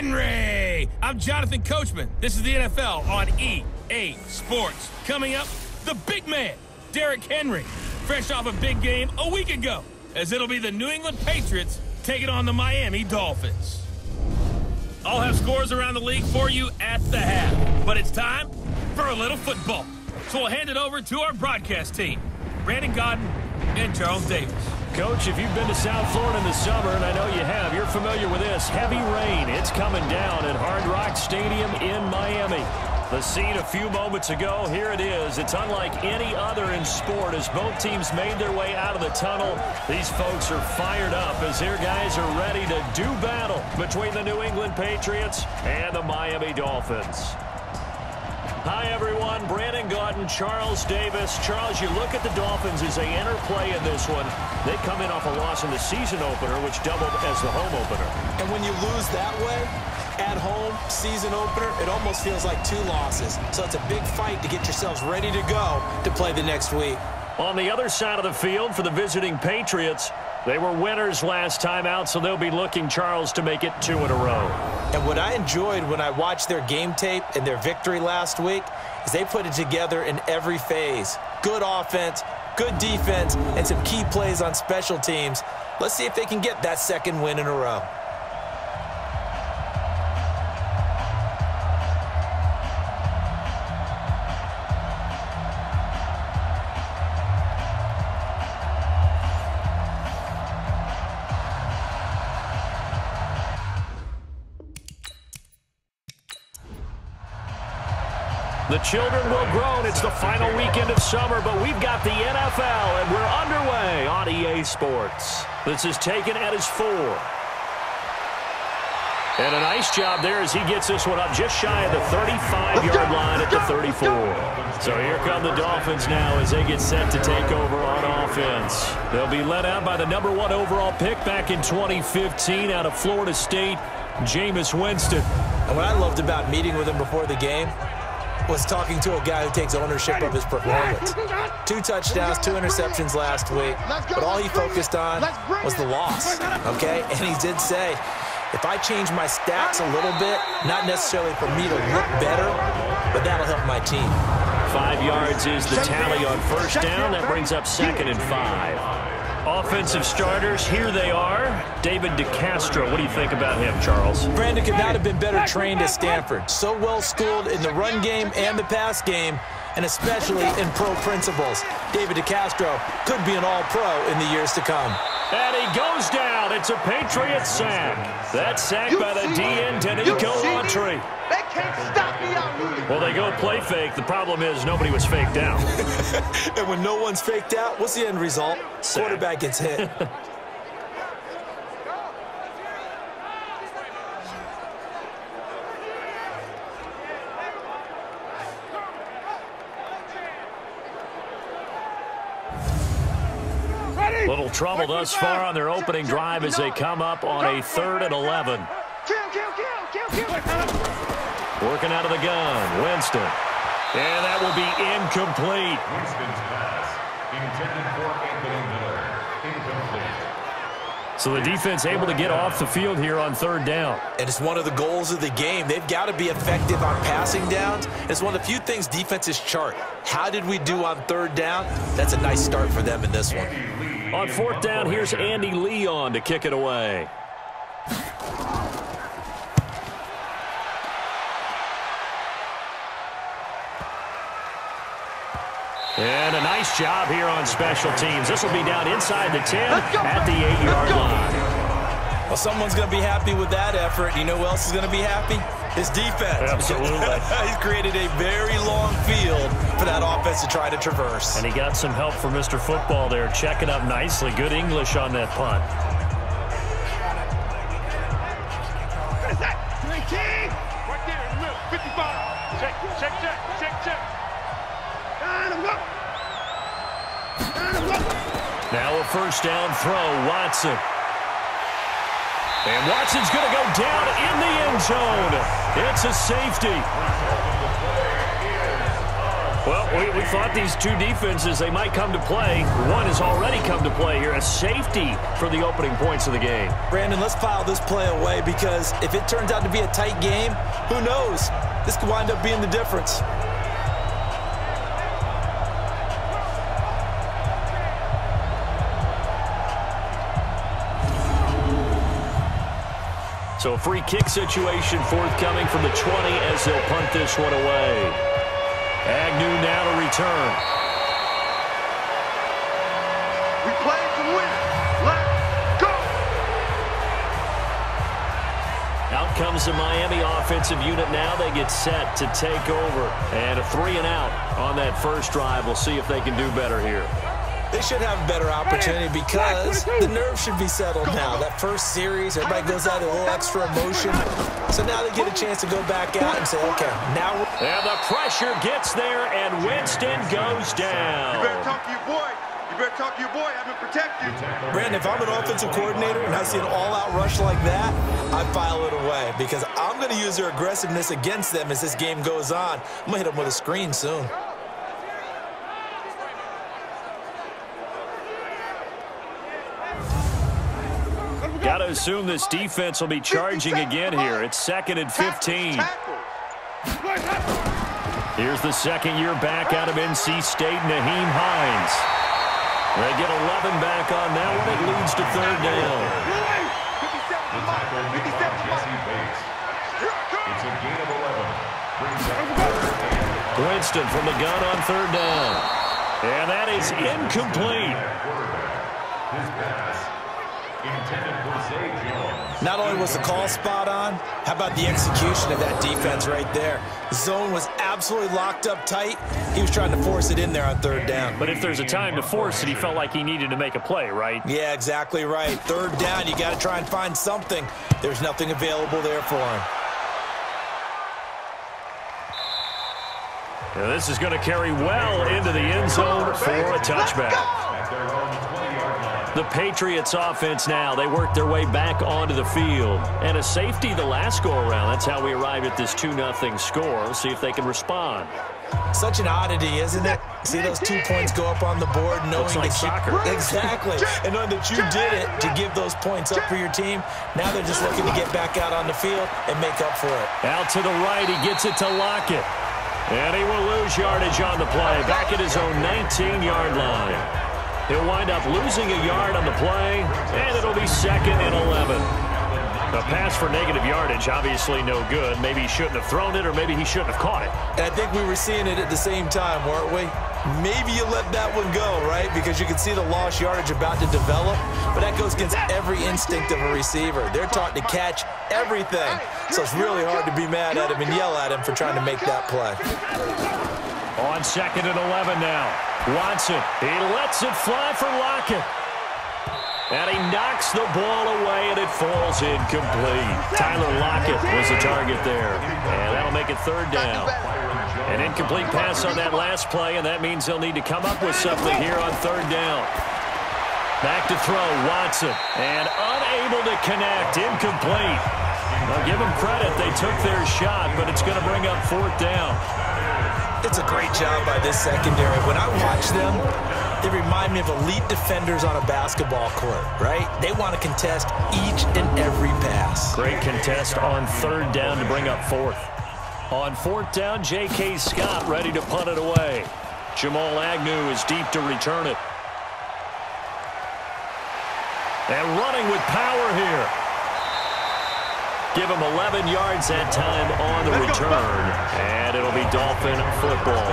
Henry! I'm Jonathan Coachman. This is the NFL on EA Sports. Coming up, the big man, Derrick Henry, fresh off a big game a week ago, as it'll be the New England Patriots taking on the Miami Dolphins. I'll have scores around the league for you at the half, but it's time for a little football. So we'll hand it over to our broadcast team, Brandon Gaudin and Charles Davis. Coach, if you've been to South Florida in the summer, and I know you have, you're familiar with this. Heavy rain. It's coming down at Hard Rock Stadium in Miami. The scene a few moments ago, here it is. It's unlike any other in sport as both teams made their way out of the tunnel. These folks are fired up as their guys are ready to do battle between the New England Patriots and the Miami Dolphins. Hi, everyone. Brandon Gaudin, Charles Davis. Charles, you look at the Dolphins as they enter play in this one. They come in off a loss in the season opener, which doubled as the home opener. And when you lose that way, at home, season opener, it almost feels like 2 losses. So it's a big fight to get yourselves ready to go to play the next week. On the other side of the field for the visiting Patriots, they were winners last time out, so they'll be looking, Charles, to make it 2 in a row. And what I enjoyed when I watched their game tape and their victory last week is they put it together in every phase. Good offense, good defense, and some key plays on special teams. Let's see if they can get that 2nd win in a row. The children will groan. It's the final weekend of summer, but we've got the NFL, and we're underway on EA Sports. This is taken at his 4. And a nice job there as he gets this one up just shy of the 35-yard line at the 34. So here come the Dolphins now as they get set to take over on offense. They'll be led out by the number 1 overall pick back in 2015 out of Florida State, Jameis Winston. And what I loved about meeting with him before the game was talking to a guy who takes ownership of his performance. 2 touchdowns, 2 interceptions last week, but all he focused on was the loss, okay? And he did say, if I change my stats a little bit, not necessarily for me to look better, but that'll help my team. 5 yards is the tally on first down. That brings up 2nd and 5. Offensive starters, here they are. David DeCastro, what do you think about him, Charles? Brandon could not have been better trained at Stanford. So well schooled in the run game and the pass game, and especially in pro principles. David DeCastro could be an all-pro in the years to come. And he goes down. It's a Patriot sack. That sack by the DN, Danico Autry. They can't stop me out here. Well, they go play fake. The problem is nobody was faked out. And when no one's faked out, what's the end result? Sack. Quarterback gets hit. Little trouble thus far on their opening drive as they come up on a 3rd and 11. Working out of the gun, Winston. And that will be incomplete. Winston's pass intended for Anthony Miller. Incomplete. So the defense able to get off the field here on 3rd down. And it's one of the goals of the game. They've got to be effective on passing downs. It's one of the few things defenses chart. How did we do on 3rd down? That's a nice start for them in this one. On 4th down, here's Andy Leon to kick it away. And a nice job here on special teams. This will be down inside the 10 at the 8-yard line. Well, someone's going to be happy with that effort. You know who else is going to be happy? His defense. Absolutely. He's created a very long field for that offense to try to traverse. And he got some help from Mr. Football there, checking up nicely. Good English on that punt. What is that? 19. Right there in the middle. 55. Check. Now a 1st down throw, Watson. And Watson's going to go down in the end zone. It's a safety. Well, we thought these two defenses, they might come to play. One has already come to play here, a safety for the opening points of the game. Brandon, let's file this play away because if it turns out to be a tight game, who knows? This could wind up being the difference. So a free kick situation forthcoming from the 20 as they'll punt this one away. Agnew now to return. We play to win. Let's go. Out comes the Miami offensive unit now. They get set to take over. And a 3-and-out on that first drive. We'll see if they can do better here. They should have a better opportunity because the nerves should be settled now. That first series, everybody goes out with a little extra emotion. So now they get a chance to go back out and say, okay, now we're... And the pressure gets there, and Winston goes down. You better talk to your boy. You better talk to your boy. Have him protect you. Brandon, if I'm an offensive coordinator and I see an all-out rush like that, I file it away because I'm going to use their aggressiveness against them as this game goes on. I'm going to hit them with a screen soon. Got to assume this defense will be charging again here. It's 2nd and 15. Here's the second-year back out of NC State, Naheem Hines. They get 11 back on that one. It leads to 3rd down. The tackle made by Jesse Bates. It's a gain of 11. Winston from the gun on 3rd down. And that is incomplete. His pass intended for Zay Jones. Not only was the call spot on, how about the execution of that defense right there? The zone was absolutely locked up tight. He was trying to force it in there on 3rd down. But if there's a time to force it, he felt like he needed to make a play, right? Yeah, exactly right. 3rd down, you got to try and find something. There's nothing available there for him. Now this is going to carry well into the end zone for a touchback. At their own 20-yard line. The Patriots offense now, they work their way back onto the field. And a safety the last go-around. That's how we arrived at this 2-0 score. We'll see if they can respond. Such an oddity, isn't it? See those 2 points go up on the board knowing Looks like that soccer. Exactly. And knowing that you did it to give those points up for your team. Now they're just looking to get back out on the field and make up for it. Out to the right, he gets it to Lockett. And he will lose yardage on the play. Back at his own 19-yard line. He'll wind up losing a yard on the play, and it'll be 2nd and 11. A pass for negative yardage, obviously no good. Maybe he shouldn't have thrown it, or maybe he shouldn't have caught it. And I think we were seeing it at the same time, weren't we? Maybe you let that one go, right? Because you can see the lost yardage about to develop. But that goes against every instinct of a receiver. They're taught to catch everything. So it's really hard to be mad at him and yell at him for trying to make that play. On 2nd and 11 now. Watson, he lets it fly for Lockett. And he knocks the ball away, and it falls incomplete. Tyler Lockett was the target there. And that'll make it 3rd down. An incomplete pass on that last play, and that means they'll need to come up with something here on 3rd down. Back to throw, Watson. And unable to connect, incomplete. I'll give them credit. They took their shot, but it's going to bring up 4th down. It's a great job by this secondary. When I watch them, they remind me of elite defenders on a basketball court, right? They want to contest each and every pass. Great contest on 3rd down to bring up 4th. On 4th down, J.K. Scott ready to punt it away. Jamal Agnew is deep to return it. And running with power here. Give him 11 yards that time on the return. And it'll be Dolphin football.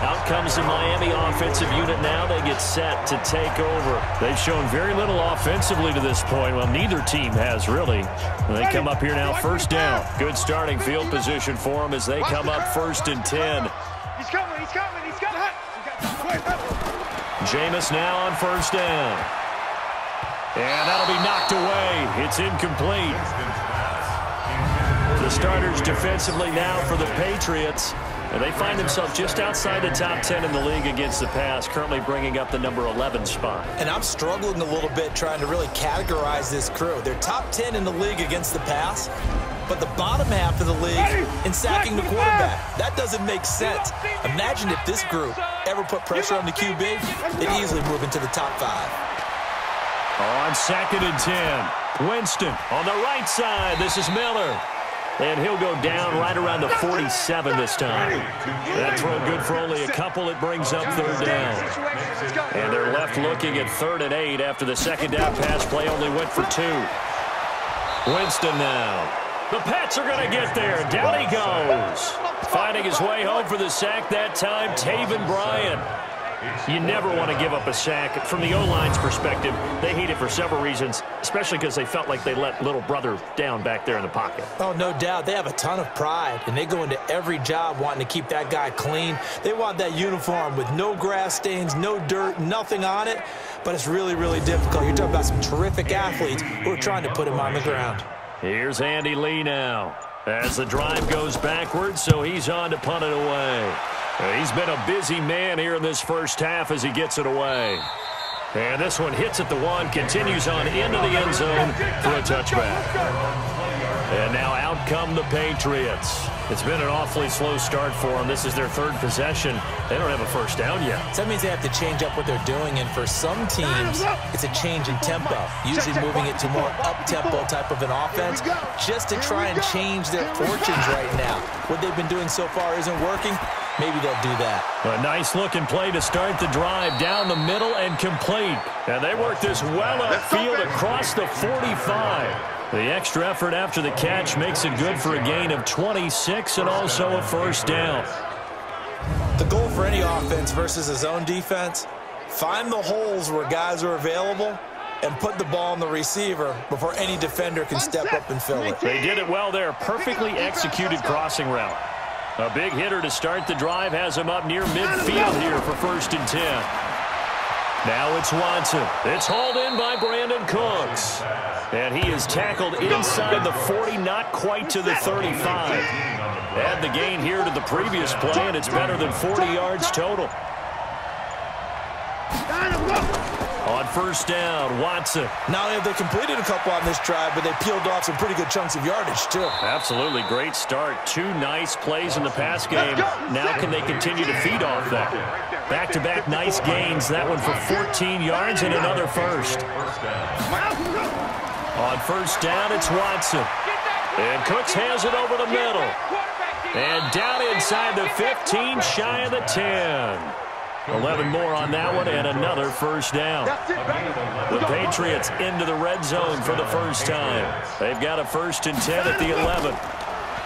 Out comes the Miami offensive unit now. They get set to take over. They've shown very little offensively to this point. Well, neither team has really. They come up here now 1st down. Good starting field position for them as they come up 1st and 10. He's coming, he's coming, he's coming. Jameis now on 1st down. And that'll be knocked away. It's incomplete. The starters defensively now for the Patriots. And they find themselves just outside the top 10 in the league against the pass, currently bringing up the number 11 spot. And I'm struggling a little bit trying to really categorize this crew. They're top 10 in the league against the pass, but the bottom half of the league in sacking the quarterback. That doesn't make sense. Imagine if this group ever put pressure on the QB, they'd easily move into the top 5. On 2nd and 10, Winston on the right side. This is Miller. And he'll go down right around the 47 this time. That throw good for only a couple. It brings up 3rd down. And they're left looking at 3rd and 8 after the second down pass play only went for 2. Winston now. The Pats are going to get there. Down he goes. Finding his way home for the sack that time, Taven Bryan. You never want to give up a sack. From the O-line's perspective, they hate it for several reasons, especially because they felt like they let little brother down back there in the pocket. Oh, no doubt. They have a ton of pride, and they go into every job wanting to keep that guy clean. They want that uniform with no grass stains, no dirt, nothing on it, but it's really, really difficult. You're talking about some terrific athletes who are trying to put him on the ground. Here's Andy Lee now as the drive goes backwards, so he's on to punt it away. He's been a busy man here in this first half as he gets it away. And this one hits at the 1, continues on into the end zone for a touchback. And now out come the Patriots. It's been an awfully slow start for them. This is their 3rd possession. They don't have a first down yet. So that means they have to change up what they're doing, and for some teams, it's a change in tempo, usually moving it to more up-tempo type of an offense just to try and change their fortunes right now. What they've been doing so far isn't working. Maybe they'll do that. A nice-looking play to start the drive down the middle and complete. And they work this well upfield across the 45. The extra effort after the catch makes it good for a gain of 26 and also a first down. The goal for any offense versus a zone defense, find the holes where guys are available and put the ball on the receiver before any defender can step up and fill it. They did it well there. Perfectly executed crossing route. A big hitter to start the drive has him up near midfield here for 1st and 10. Now it's Watson. It's hauled in by Brandon Cooks. And he is tackled inside the 40, not quite to the 35. Add the gain here to the previous play, and it's better than 40 yards total. On 1st down, Watson. Not only have they completed a couple on this drive, but they peeled off some pretty good chunks of yardage, too. Absolutely great start. 2 nice plays in the pass game. Now can they continue to feed off that? Back-to-back nice gains. That one for 14 yards and another first. On 1st down, it's Watson. And Cooks has it over the middle. And down inside the 15, shy of the 10. 11 more on that one, and another first down. The Patriots into the red zone for the first time. They've got a 1st and 10 at the 11.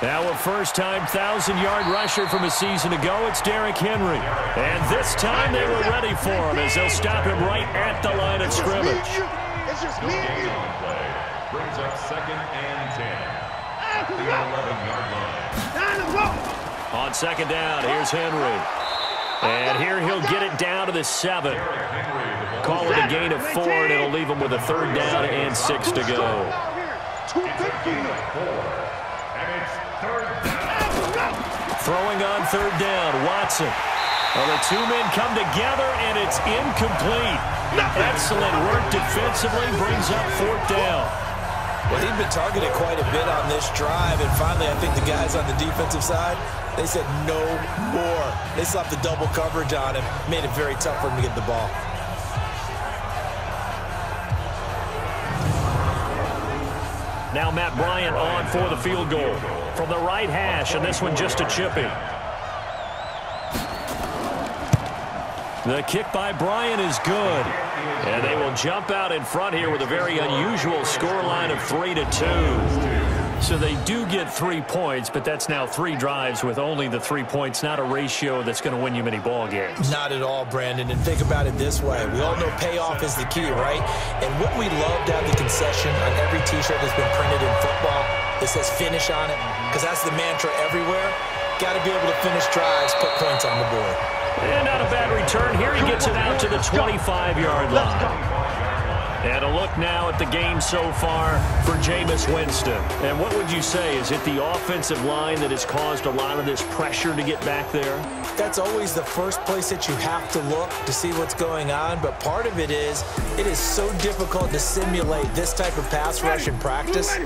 Now a first-time 1,000-yard rusher from a season ago, it's Derrick Henry. And this time they were ready for him as they'll stop him right at the line of scrimmage. It's just me and you. Brings up 2nd and 10. The 11-yard line. On 2nd down, here's Henry. And here he'll get it down to the 7. Call it a gain of 4, and it'll leave him with a 3rd down and 6 to go. Throwing on 3rd down, Watson. Well, the 2 men come together, and it's incomplete. Excellent work defensively, brings up 4th down. Well, he'd been targeted quite a bit on this drive, and finally I think the guys on the defensive side, they said no more. They slapped the double coverage on him, made it very tough for him to get the ball. Now Matt Bryant on for the field goal from the right hash, and this one just a chipping. The kick by Bryant is good. And they will jump out in front here with a very unusual scoreline of 3-2. So they do get 3 points, but that's now 3 drives with only the 3 points, not a ratio that's going to win you many ball games. Not at all, Brandon. And think about it this way. We all know payoff is the key, right? And what we love to have the concession on every T-shirt that's been printed in football that says finish on it, because that's the mantra everywhere. Got to be able to finish drives, put points on the board. And not a bad return. Here he gets it out to the 25-yard line. And a look now at the game so far for Jameis Winston. And what would you say? Is it the offensive line that has caused a lot of this pressure to get back there? That's always the first place that you have to look to see what's going on. But part of it is so difficult to simulate this type of pass rush in practice.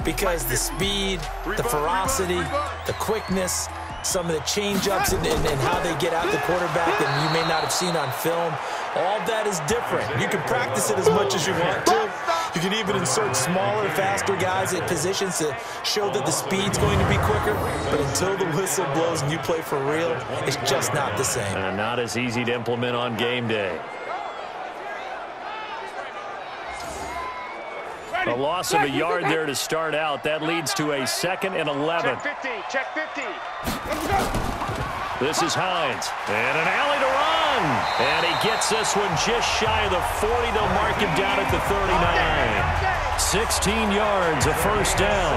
because the speed, the ferocity, the quickness, some of the change-ups and how they get out the quarterback that you may not have seen on film, all that is different. You can practice it as much as you want to. You can even insert smaller, faster guys at positions to show that the speed's going to be quicker. But until the whistle blows and you play for real, it's just not the same. Not as easy to implement on game day. A loss of a yard there to start out. That leads to a 2nd and 11. Check 50. Check 50. This is Hines. And an alley to run. And he gets this one just shy of the 40. They'll mark him down at the 39. 16 yards, a first down.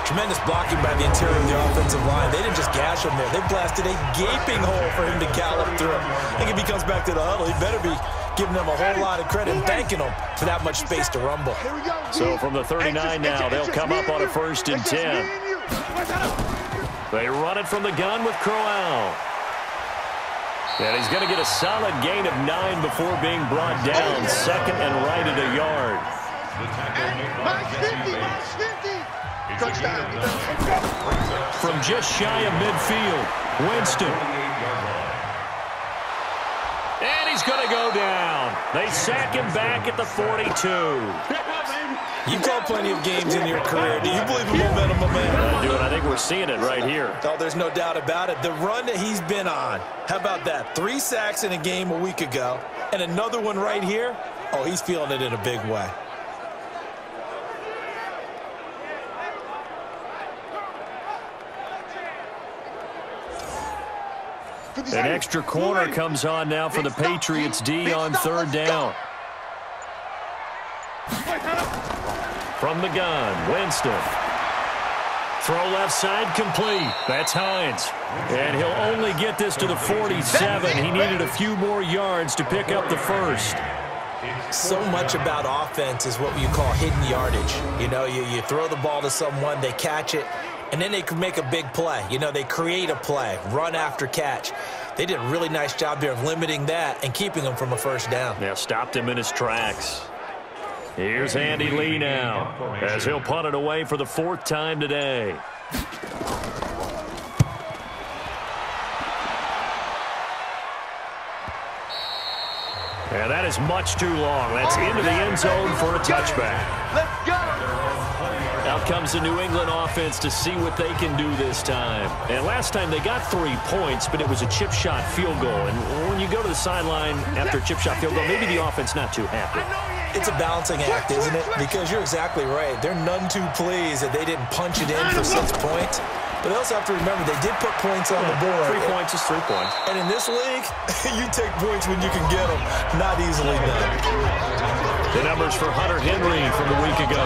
Tremendous blocking by the interior of the offensive line. They didn't just gash him there. They blasted a gaping hole for him to gallop through. I think if he comes back to the huddle, he better be giving them a whole lot of credit and thanking them for that much space to rumble. So from the 39 now, they'll come up on a 1st and 10. They run it from the gun with Crowell. And he's going to get a solid gain of 9 before being brought down. 2nd and right at a yard. From just shy of midfield, Winston. And he's going to go down. They sack him back at the 42. You've called plenty of games in your career. Do you believe in momentum? I do, and I think we're seeing it right here. Oh, there's no doubt about it. The run that he's been on, how about that? 3 sacks in a game a week ago, and another one right here. Oh, he's feeling it in a big way. An extra corner comes on now for the Patriots D on 3rd down. From the gun, Winston. Throw left side complete. That's Hines. And he'll only get this to the 47. He needed a few more yards to pick up the 1st. So much about offense is what you call hidden yardage. You know, you throw the ball to someone, they catch it, and then they can make a big play. You know, they create a play, run after catch. They did a really nice job there of limiting that and keeping him from a 1st down. Yeah, stopped him in his tracks. Here's Andy Lee now as he'll punt it away for the 4th time today. And that is much too long. That's into the end zone for a touchback. Let's go. Out comes the New England offense to see what they can do this time. And last time they got 3 points, but it was a chip shot field goal. And when you go to the sideline after a chip shot field goal, maybe the offense not too happy. It's a balancing act, isn't it? Because you're exactly right. They're none too pleased that they didn't punch it in for 6 points. But they also have to remember they did put points on the board. 3 points is 3 points. And in this league, you take points when you can get them. Not easily done. The numbers for Hunter Henry from a week ago.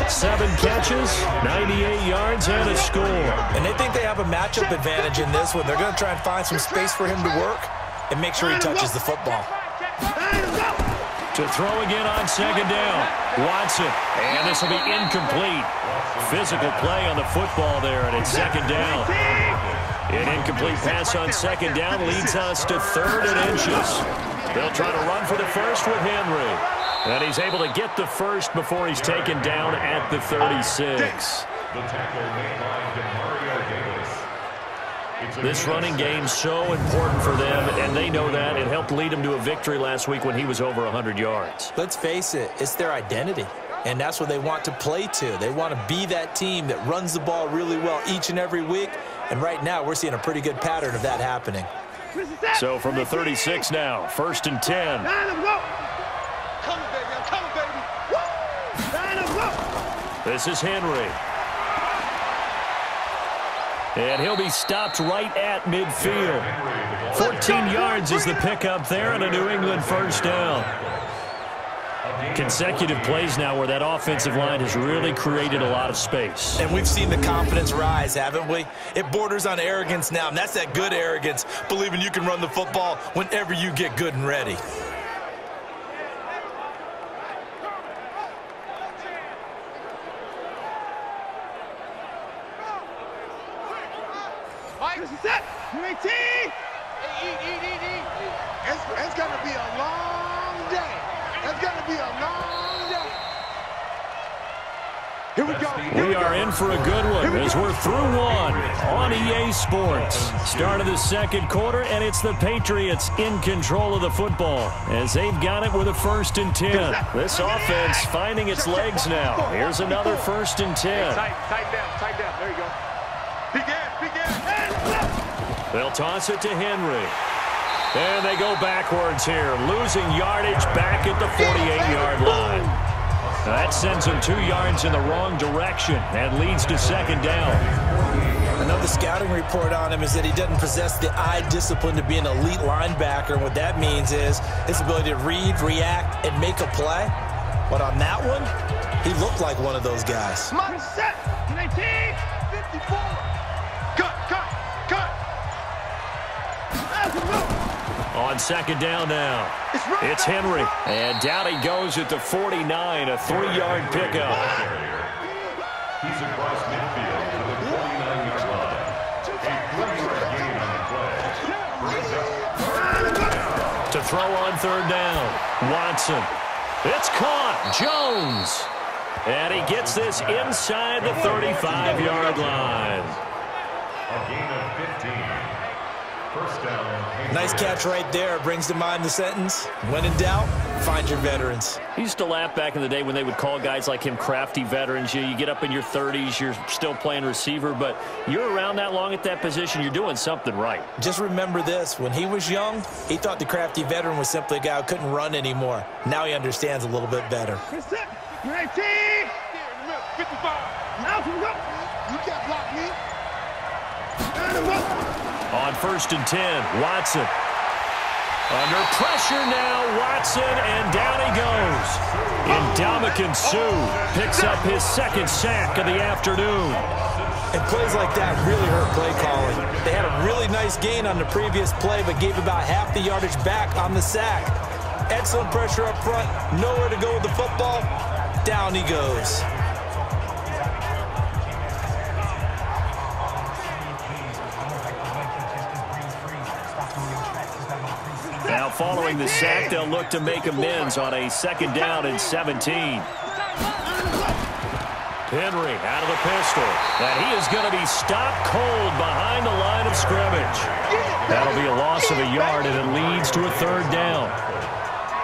7 catches, 98 yards, and a score. And they think they have a matchup advantage in this one. They're going to try and find some space for him to work and make sure he touches the football. To throw again on 2nd down. Watson. And this will be incomplete. Physical play on the football there, and it's 2nd down. An incomplete pass on 2nd down leads us to 3rd and inches. They'll try to run for the 1st with Henry. And he's able to get the 1st before he's taken down at the 36. This running game's so important for them, and they know that. It helped lead them to a victory last week when he was over 100 yards. Let's face it, it's their identity, and that's what they want to play to. They want to be that team that runs the ball really well each and every week, and right now we're seeing a pretty good pattern of that happening. So from the 36 now, 1st and 10. This is Henry. And he'll be stopped right at midfield. 14 yards is the pickup there and a New England 1st down. Consecutive plays now where that offensive line has really created a lot of space. And we've seen the confidence rise, haven't we? It borders on arrogance now, and that's that good arrogance, believing you can run the football whenever you get good and ready. It's going to be a long day. It's going to be a long day. Here we go. We are in for a good one as we're through one on EA Sports. Start of the second quarter, and it's the Patriots in control of the football as they've got it with a 1st and 10. This offense finding its legs now. Here's another 1st and 10. Tight down. There you go. Begin. They'll toss it to Henry. And they go backwards here, losing yardage back at the 48-yard line. That sends them 2 yards in the wrong direction and leads to 2nd down. Another scouting report on him is that he doesn't possess the eye discipline to be an elite linebacker. And what that means is his ability to read, react, and make a play. But on that one, he looked like one of those guys. Come on, set. 19, 54. Cut. On 2nd down now, it's Henry. And down he goes at the 49, a 3-yard pickup. He's across midfield to the 49-yard line. A 3-yard gain on the play. To throw on 3rd down, Watson. It's caught. Jones. And he gets this inside the 35-yard line. A gain of 15. First down. Nice catch right there. Brings to mind the sentence, when in doubt, find your veterans. He used to laugh back in the day when they would call guys like him crafty veterans. You get up in your 30s, you're still playing receiver, but you're around that long at that position, you're doing something right. Just remember this. When he was young, he thought the crafty veteran was simply a guy who couldn't run anymore. Now he understands a little bit better. 19, 55. Now we go. You can't block me. On 1st and 10, Watson. Under pressure now, Watson, and down he goes. Ndamukong Suh picks up his 2nd sack of the afternoon. And plays like that really hurt play calling. They had a really nice gain on the previous play, but gave about half the yardage back on the sack. Excellent pressure up front, nowhere to go with the football. Down he goes. Now following the sack, they'll look to make amends on a 2nd down and 17. Henry out of the pistol. And he is going to be stopped cold behind the line of scrimmage. That'll be a loss of a yard, and it leads to a 3rd down.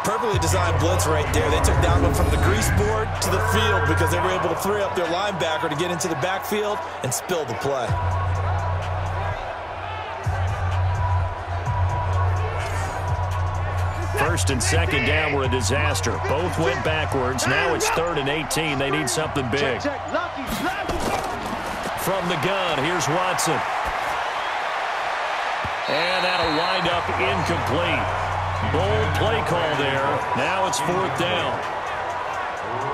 Perfectly designed blitz right there. They took that one from the grease board to the field because they were able to free up their linebacker to get into the backfield and spill the play. 1st and 2nd down were a disaster. Both went backwards. Now it's 3rd and 18. They need something big. From the gun, here's Watson. And that'll wind up incomplete. Bold play call there. Now it's 4th down.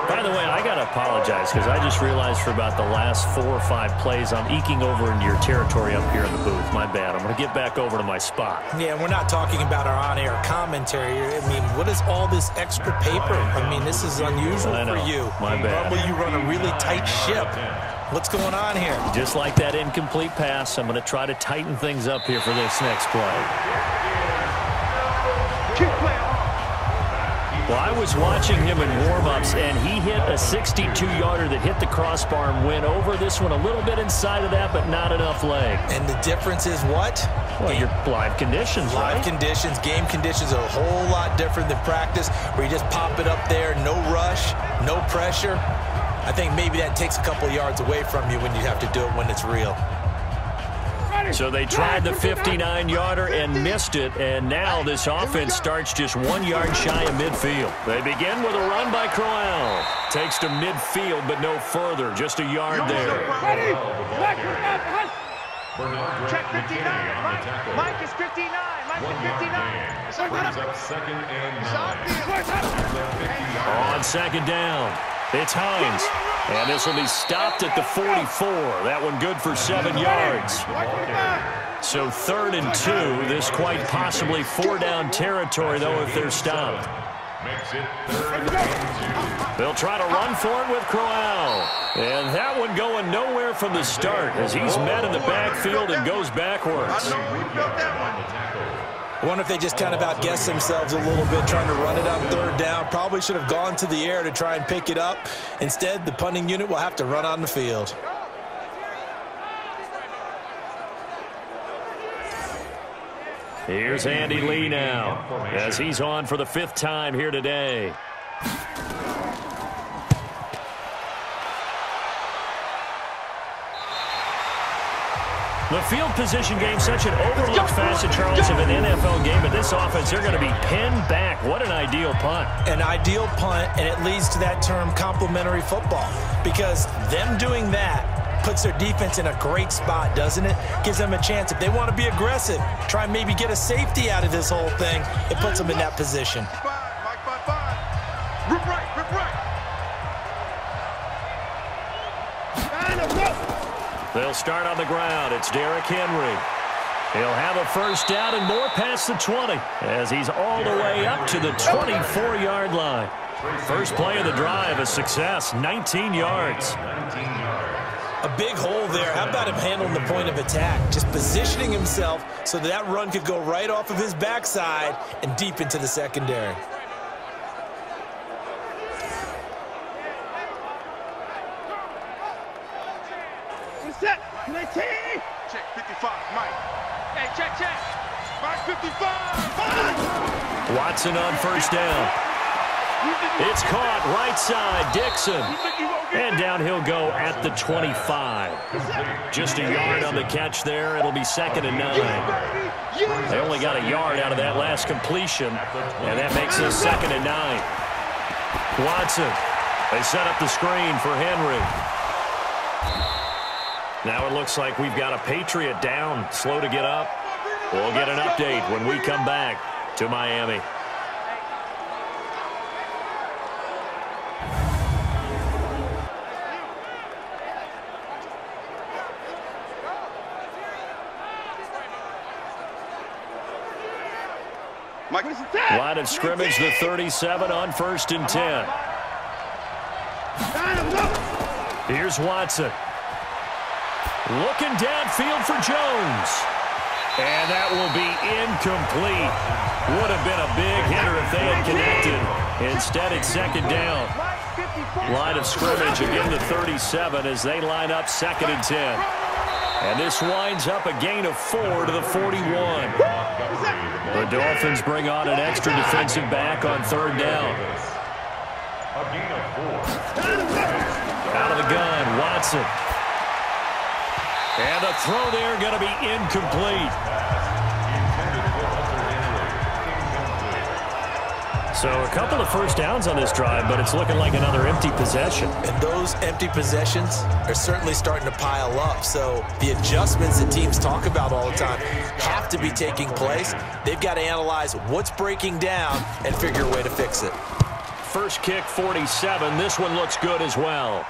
By the way, I got to apologize because I just realized for about the last 4 or 5 plays I'm eking over into your territory up here in the booth. My bad. I'm going to get back over to my spot. Yeah, we're not talking about our on-air commentary. I mean, what is all this extra paper? I mean, this is unusual for you. My bad. Normally you run a really tight ship. What's going on here? Just like that incomplete pass, I'm going to try to tighten things up here for this next play. Well, I was watching him in warm-ups, and he hit a 62-yarder that hit the crossbar and went over. This one a little bit inside of that, but not enough leg. And the difference is what? Well, your live conditions, right? Live conditions, game conditions are a whole lot different than practice, where you just pop it up there, no rush, no pressure. I think maybe that takes a couple yards away from you when you have to do it when it's real. So they tried the 59-yarder and missed it, and now this offense starts just 1 yard shy of midfield. They begin with a run by Crowell. Takes to midfield, but no further, just a yard there. Check 59. Mike is 59. Mike is 59. Brings up 2nd and 9. On 2nd down, it's Hines. And this will be stopped at the 44. That one good for 7 yards. So 3rd and 2. This quite possibly 4-down territory, though, if they're stopped. Makes it 3rd and 2. They'll try to run for it with Crowell. And that one going nowhere from the start as he's met in the backfield and goes backwards. I wonder if they just kind of outguessed themselves a little bit trying to run it on third down. Probably should have gone to the air to try and pick it up. Instead, the punting unit will have to run on the field. Here's Andy Lee now as he's on for the 5th time here today. The field position game, such an overlooked facet, Charles, of an NFL game. But this offense, they're going to be pinned back. What an ideal punt. An ideal punt, and it leads to that term complementary football. Because them doing that puts their defense in a great spot, doesn't it? Gives them a chance. If they want to be aggressive, try and maybe get a safety out of this whole thing, it puts them in that position. Rip right, rip right. They'll start on the ground. It's Derrick Henry. He'll have a first down and more past the 20 as he's all the way up to the 24-yard line. First play of the drive, a success, 19 yards. A big hole there. How about him handling the point of attack? Just positioning himself so that run could go right off of his backside and deep into the secondary. Check 55, Mike. Hey, check. Mike 55. Watson on first down. It's caught right side, Dixon. And down he'll go at the 25. Just a yard on the catch there. It'll be 2nd and 9. They only got a yard out of that last completion, and that makes it 2nd and 9. Watson. They set up the screen for Henry. Now it looks like we've got a Patriot down, slow to get up. We'll get an update when we come back to Miami. Line of scrimmage, the 37 on 1st and 10. Here's Watson. Looking downfield for Jones. And that will be incomplete. Would have been a big hitter if they had connected. Instead, it's 2nd down. Line of scrimmage, again the 37 as they line up 2nd and 10. And this winds up a gain of 4 to the 41. The Dolphins bring on an extra defensive back on 3rd down. Out of the gun, Watson. And the throw there going to be incomplete. So a couple of first downs on this drive, but it's looking like another empty possession. And those empty possessions are certainly starting to pile up. So the adjustments that teams talk about all the time have to be taking place. They've got to analyze what's breaking down and figure a way to fix it. First kick, 47. This one looks good as well.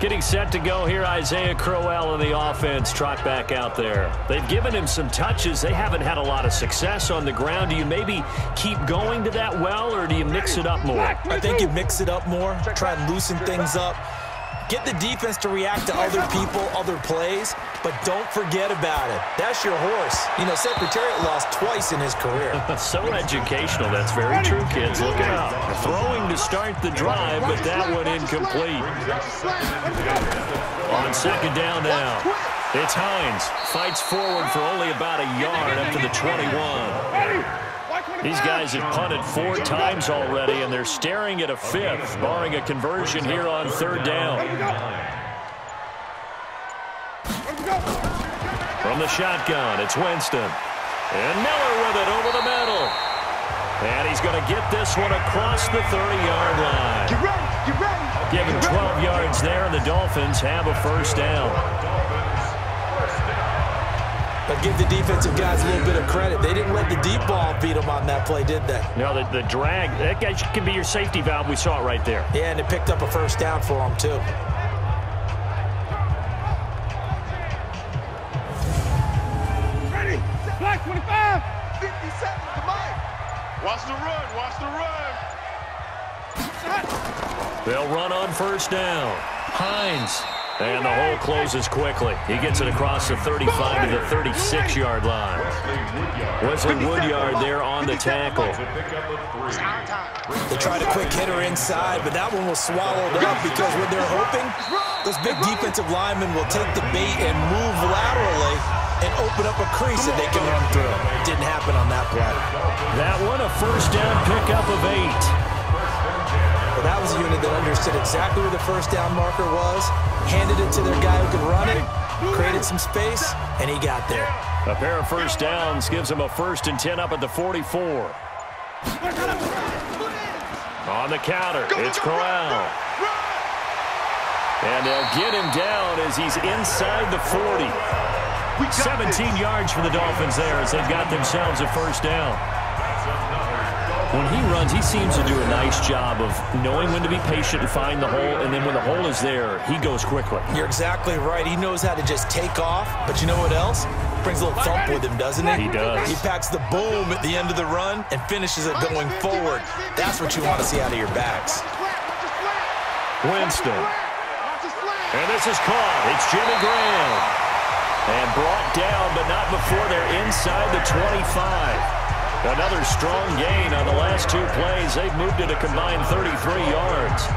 Getting set to go here, Isaiah Crowell in the offense, trot back out there. They've given him some touches. They haven't had a lot of success on the ground. Do you maybe keep going to that well, or do you mix it up more? I think you mix it up more, try and loosen things up. Get the defense to react to other people, other plays, but don't forget about it. That's your horse. You know, Secretariat lost twice in his career. So educational. That's very true, kids. Look out. Throwing to start the drive, but that one incomplete. On 2nd down now, it's Hines. Fights forward for only about a yard up to the 21. These guys have punted 4 times already, and they're staring at a 5th, barring a conversion here on 3rd down. From the shotgun, it's Winston. And Miller with it over the middle. And he's going to get this one across the 30-yard line. Get ready. Give him 12 yards there, and the Dolphins have a first down. But give the defensive guys a little bit of credit. They didn't let the deep ball beat them on that play, did they? No, the drag, that guy can be your safety valve. We saw it right there. Yeah, and it picked up a first down for them, too. Ready. Black 25. 57 to Mike. Watch the run. Watch the run. They'll run on first down. Hines. And the hole closes quickly. He gets it across the 35 to the 36-yard line. Wesley Woodyard there on the tackle. They tried a quick hitter inside, but that one was swallowed up because when they're hoping, those big defensive linemen will take the bait and move laterally and open up a crease that they can run through. Didn't happen on that play. That one, a first down pickup of 8. Well, that was a unit that understood exactly where the first down marker was, handed it to their guy who could run it, created some space, and he got there. A pair of first downs gives him a 1st and 10 up at the 44. On the counter, it's Corral. And they'll get him down as he's inside the 40. 17 yards for the Dolphins there as they've got themselves a first down. When he runs, he seems to do a nice job of knowing when to be patient and find the hole, and then when the hole is there, he goes quickly. You're exactly right. He knows how to just take off, but you know what else? Brings a little thump with him, doesn't he? He does. He packs the boom at the end of the run and finishes it going forward. That's what you want to see out of your backs. Winston. And this is caught. It's Jimmy Graham. And brought down, but not before they're inside the 25. Another strong gain on the last 2 plays. They've moved it a combined 33 yards.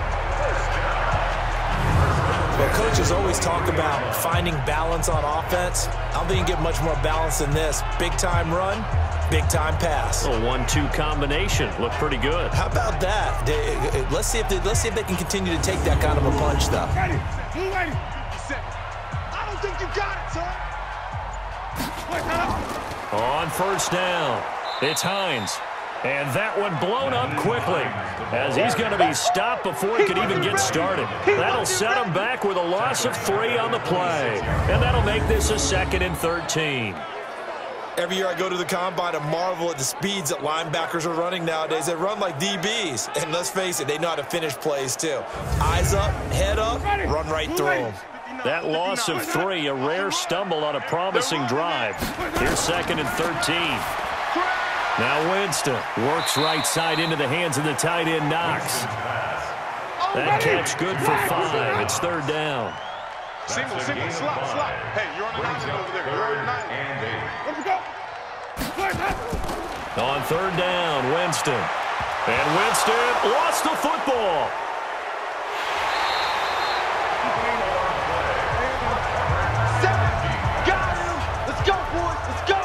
Well, coaches always talk about finding balance on offense. I don't think you can get much more balance than this. Big-time run, big-time pass. A 1-2 combination. Looked pretty good. How about that? Let's see if they can continue to take that kind of a punch, though. I don't think you got it, son. On first down. It's Hines. And that one blown up quickly as he's going to be stopped before he could even get started. That'll set him back with a loss of 3 on the play. And that'll make this a 2nd and 13. Every year I go to the combine and marvel at the speeds that linebackers are running nowadays. They run like DBs. And let's face it, they know how to finish plays too. Eyes up, head up, run right through them. That loss of 3, a rare stumble on a promising drive. Here's 2nd and 13. Now Winston works right side into the hands of the tight end Knox. That catch good for 5. It's 3rd down. Single, slot. Hey, you're on the 9 over there. You're on the 9. Let's go. On 3rd down, Winston. And Winston lost the football. Got him. Let's go, boys. Let's go.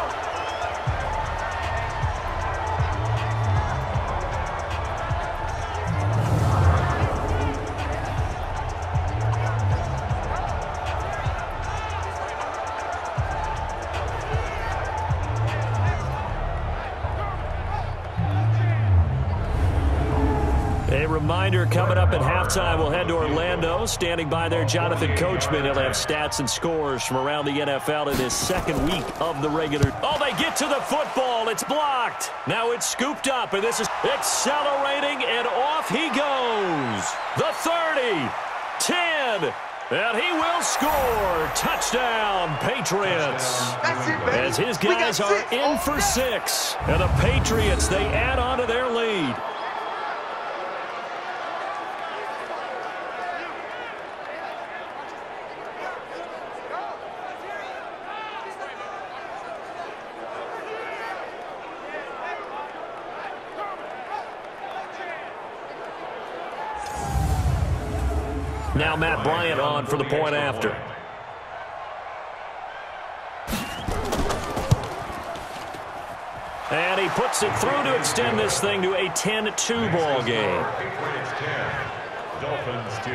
A reminder coming up at halftime, we'll head to Orlando. Standing by there, Jonathan Coachman. He'll have stats and scores from around the NFL in his 2nd week of the regular. Oh, they get to the football. It's blocked. Now it's scooped up, and this is accelerating, and off he goes. The 30, 10, and he will score. Touchdown, Patriots. That's it, baby. As his guys are in for 6, and the Patriots, they add on to their lead. Now Matt Bryant on for the point after. And he puts it through to extend this thing to a 10-2 ball game. Patriots 10, Dolphins 2.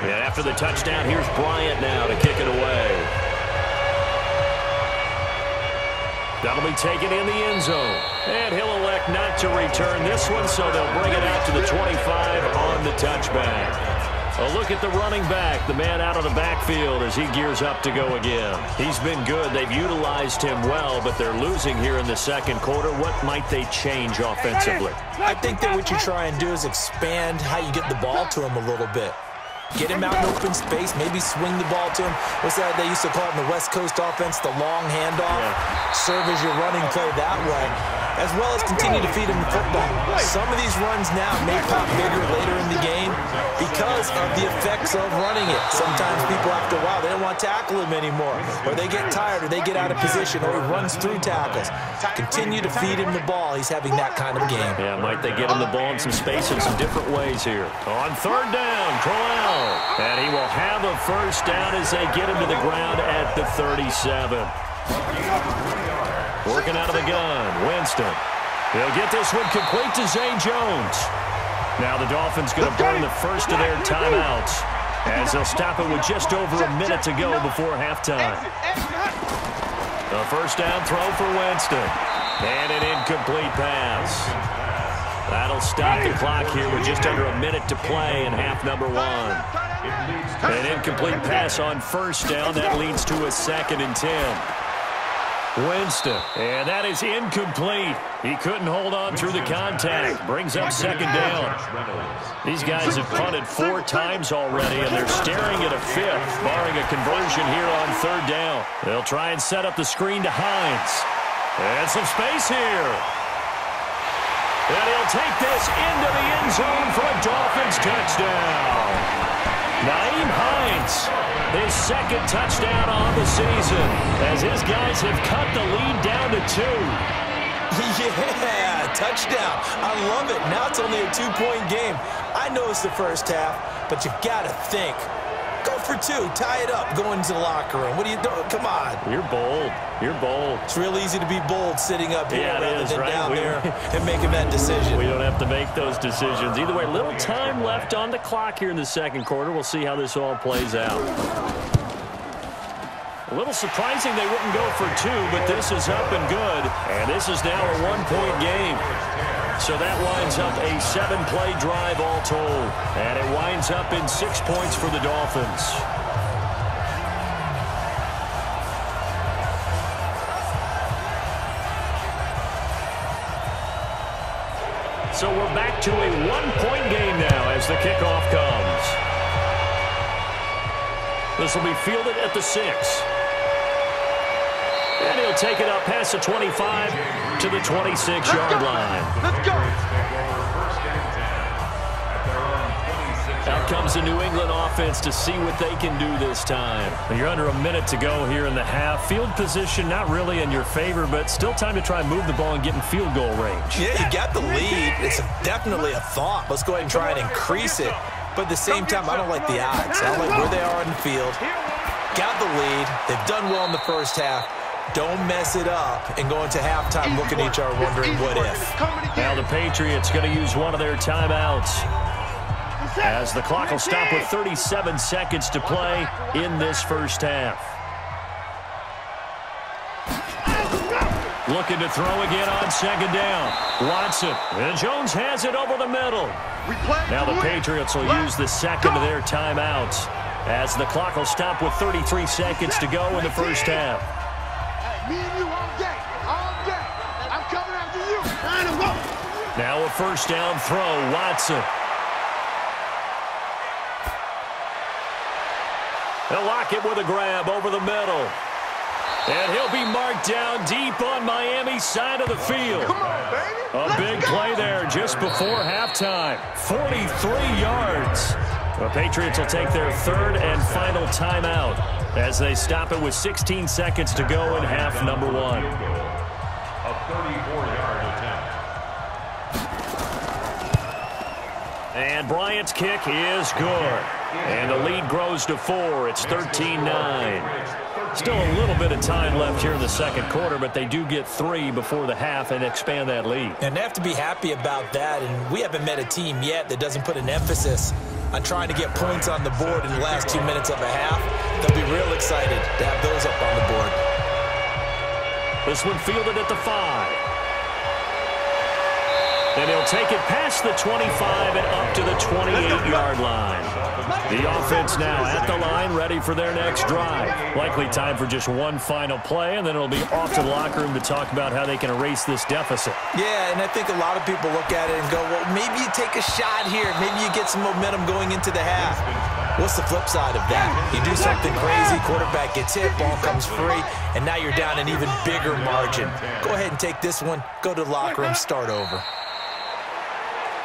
And after the touchdown, here's Bryant now to kick it away. That'll be taken in the end zone. And he'll elect not to return this one, so they'll bring it out to the 25 on the touchback. A look at the running back, the man out of the backfield as he gears up to go again. He's been good. They've utilized him well, but they're losing here in the 2nd quarter. What might they change offensively? I think that what you try and do is expand how you get the ball to him a little bit. Get him out in open space, maybe swing the ball to him. What's that they used to call it in the West Coast offense, the long handoff? Yeah. Serve as your running play that way, as well as continue to feed him the football. Some of these runs now may pop bigger later in the game because of the effects of running it. Sometimes people, after a while, they don't want to tackle him anymore, or they get tired, or they get out of position, or he runs through tackles. Continue to feed him the ball. He's having that kind of game. Yeah, might they get him the ball in some space in some different ways here. On third down, Crowell. And he will have a first down as they get him to the ground at the 37. Working out of the gun, Winston. He'll get this one complete to Zay Jones. Now the Dolphins going to burn the first of their timeouts as they'll stop it with just over a minute to go before halftime. A first down throw for Winston. And an incomplete pass. That'll stop the clock here with just under a minute to play in half number one. An incomplete pass on first down. That leads to a 2nd and 10. Winston, and that is incomplete. He couldn't hold on through the contact. Brings up 2nd down. These guys have punted 4 times already, and they're staring at a 5th, barring a conversion here on 3rd down. They'll try and set up the screen to Hines. And some space here. And he'll take this into the end zone for a Dolphins touchdown. Nyheim Hines, his 2nd touchdown on the season, as his guys have cut the lead down to 2. Yeah, touchdown. I love it. Now it's only a 2-point game. I know it's the first half, but you've got to think. Go for 2. Tie it up. Go into the locker room. What are you doing? Come on. You're bold. You're bold. It's real easy to be bold sitting up here rather than right? down there and making that decision. We don't have to make those decisions. Either way, little time left on the clock here in the 2nd quarter. We'll see how this all plays out. A little surprising they wouldn't go for 2, but this is up and good. And this is now a 1-point game. So that winds up a 7-play drive all told. And it winds up in 6 points for the Dolphins. So we're back to a 1-point game now as the kickoff comes. This will be fielded at the 6. And he'll take it up past the 25 to the 26-yard line. Let's go. Out comes the New England offense to see what they can do this time. You're under a minute to go here in the half. Field position not really in your favor, but still time to try and move the ball and get in field goal range. Yeah, you got the lead. It's definitely a thought. Let's go ahead and try and increase it. But at the same time, I don't like the odds. I don't like where they are on the field. Got the lead. They've done well in the first half. Don't mess it up and go into halftime looking at each other wondering what if. Now the Patriots going to use one of their timeouts as the clock will stop with 37 seconds to play in this first half. Looking to throw again on 2nd down. Watson. And Jones has it over the middle. Now the Patriots will use the 2nd of their timeouts as the clock will stop with 33 seconds to go in the first half. Me and you all day. All day. I'm coming after you. Trying to walk. Now a first down throw. Watson. They'll lock it with a grab over the middle. And he'll be marked down deep on Miami's side of the field. Come on, baby. A big play there just before halftime. 43 yards. The Patriots will take their 3rd and final timeout as they stop it with 16 seconds to go in half number 1. A 34-yard attempt. And Bryant's kick is good. And the lead grows to 4. It's 13-9. Still a little bit of time left here in the 2nd quarter, but they do get 3 before the half and expand that lead. And they have to be happy about that, and we haven't met a team yet that doesn't put an emphasis on trying to get points on the board in the last 2 minutes of a half. They'll be real excited to have those up on the board. This one fielded at the 5. And he'll take it past the 25 and up to the 28-yard line. The offense now at the line, ready for their next drive. Likely time for just one final play, and then it'll be off to the locker room to talk about how they can erase this deficit. Yeah, and I think a lot of people look at it and go, well, maybe you take a shot here. Maybe you get some momentum going into the half. What's the flip side of that? You do something crazy, quarterback gets hit, ball comes free, and now you're down an even bigger margin. Go ahead and take this one, go to the locker room, start over.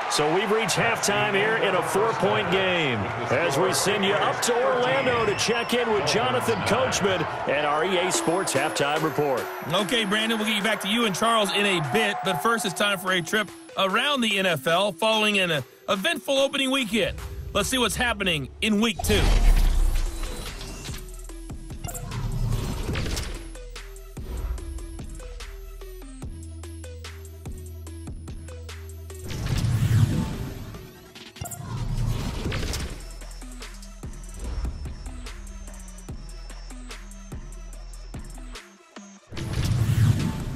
So we've reached halftime here in a 4-point game as we send you up to Orlando to check in with Jonathan Coachman and our EA Sports Halftime Report. Okay, Brandon, we'll get you back to you and Charles in a bit, but first it's time for a trip around the NFL following an eventful opening weekend. Let's see what's happening in Week 2.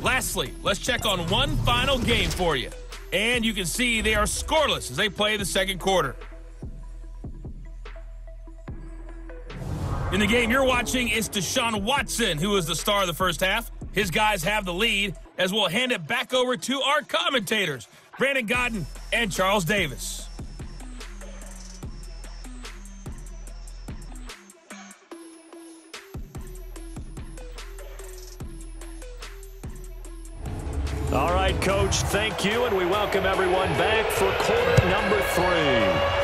Lastly, let's check on one final game for you. And you can see they are scoreless as they play the second quarter. In the game you're watching, it's Deshaun Watson who is the star of the first half. His guys have the lead as we'll hand it back over to our commentators, Brandon Godden and Charles Davis. All right, Coach, thank you, and we welcome everyone back for quarter number 3.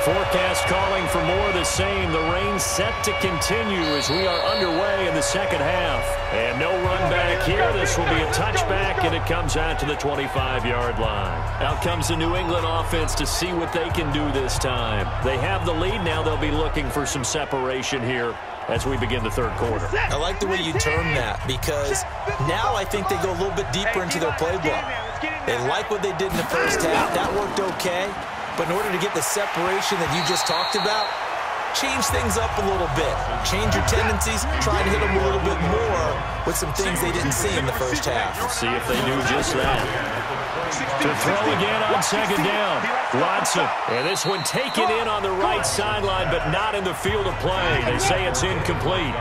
Forecast calling for more of the same. The rain set to continue as we are underway in the second half. And no run back here. This will be a touchback, and it comes out to the 25-yard line. Out comes the New England offense to see what they can do this time. They have the lead. Now they'll be looking for some separation here as we begin the third quarter. I like the way you term that because now I think they go a little bit deeper into their playbook. They like what they did in the first half. That worked okay. But in order to get the separation that you just talked about, change things up a little bit. Change your tendencies. Try to hit them a little bit more with some things they didn't see in the first half. See if they do just that. To throw again on second down. Watson. And this one taken in on the right sideline, but not in the field of play. They say it's incomplete.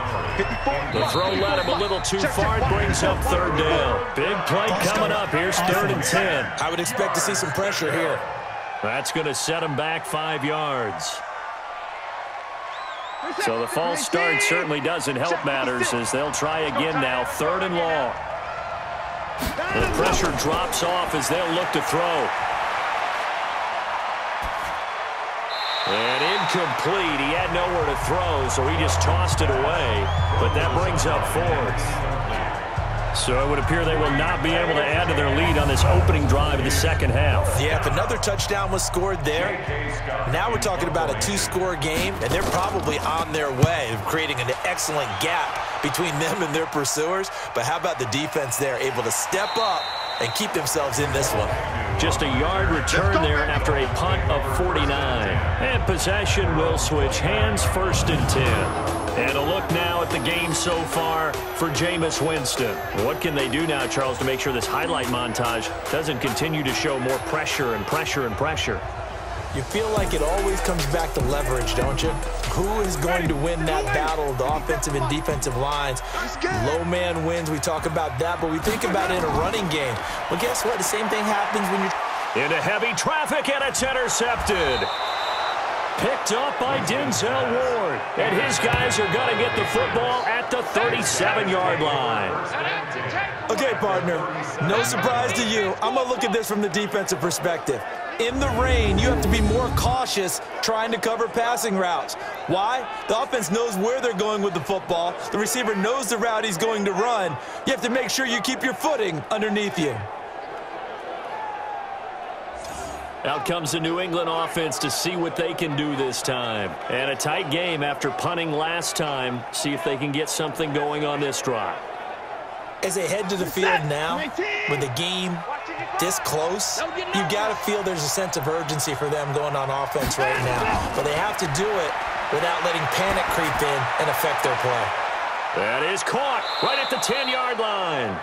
The throw led him a little too far and brings up third down. Big play coming up. Here's 3rd and 10. I would expect to see some pressure here. That's going to set him back 5 yards. So the false start certainly doesn't help matters as they'll try again now. 3rd and long. The pressure drops off as they'll look to throw. And incomplete. He had nowhere to throw, so he just tossed it away. But that brings up 4th. So it would appear they will not be able to add to their lead on this opening drive of the second half. Yeah, if another touchdown was scored there, now we're talking about a 2-score game, and they're probably on their way of creating an excellent gap between them and their pursuers. But how about the defense there, able to step up and keep themselves in this one? Just a yard return there after a punt of 49. And possession will switch hands, 1st and 10. And a look now at the game so far for Jameis Winston. What can they do now, Charles, to make sure this highlight montage doesn't continue to show more pressure and pressure and pressure? You feel like it always comes back to leverage, don't you? Who is going to win that battle of the offensive and defensive lines? Low man wins. We talk about that, but we think about it in a running game. Well, guess what? The same thing happens when you're into heavy traffic, and it's intercepted. Picked up by Denzel Ward. And his guys are going to get the football at the 37-yard line. Okay, partner, no surprise to you. I'm going to look at this from the defensive perspective. In the rain, you have to be more cautious trying to cover passing routes. Why? The offense knows where they're going with the football. The receiver knows the route he's going to run. You have to make sure you keep your footing underneath you. Out comes the New England offense to see what they can do this time. And a tight game after punting last time. See if they can get something going on this drive. As they head to the field now, with the game this close, you got to feel there's a sense of urgency for them going on offense right now. But they have to do it without letting panic creep in and affect their play. That is caught right at the 10-yard line.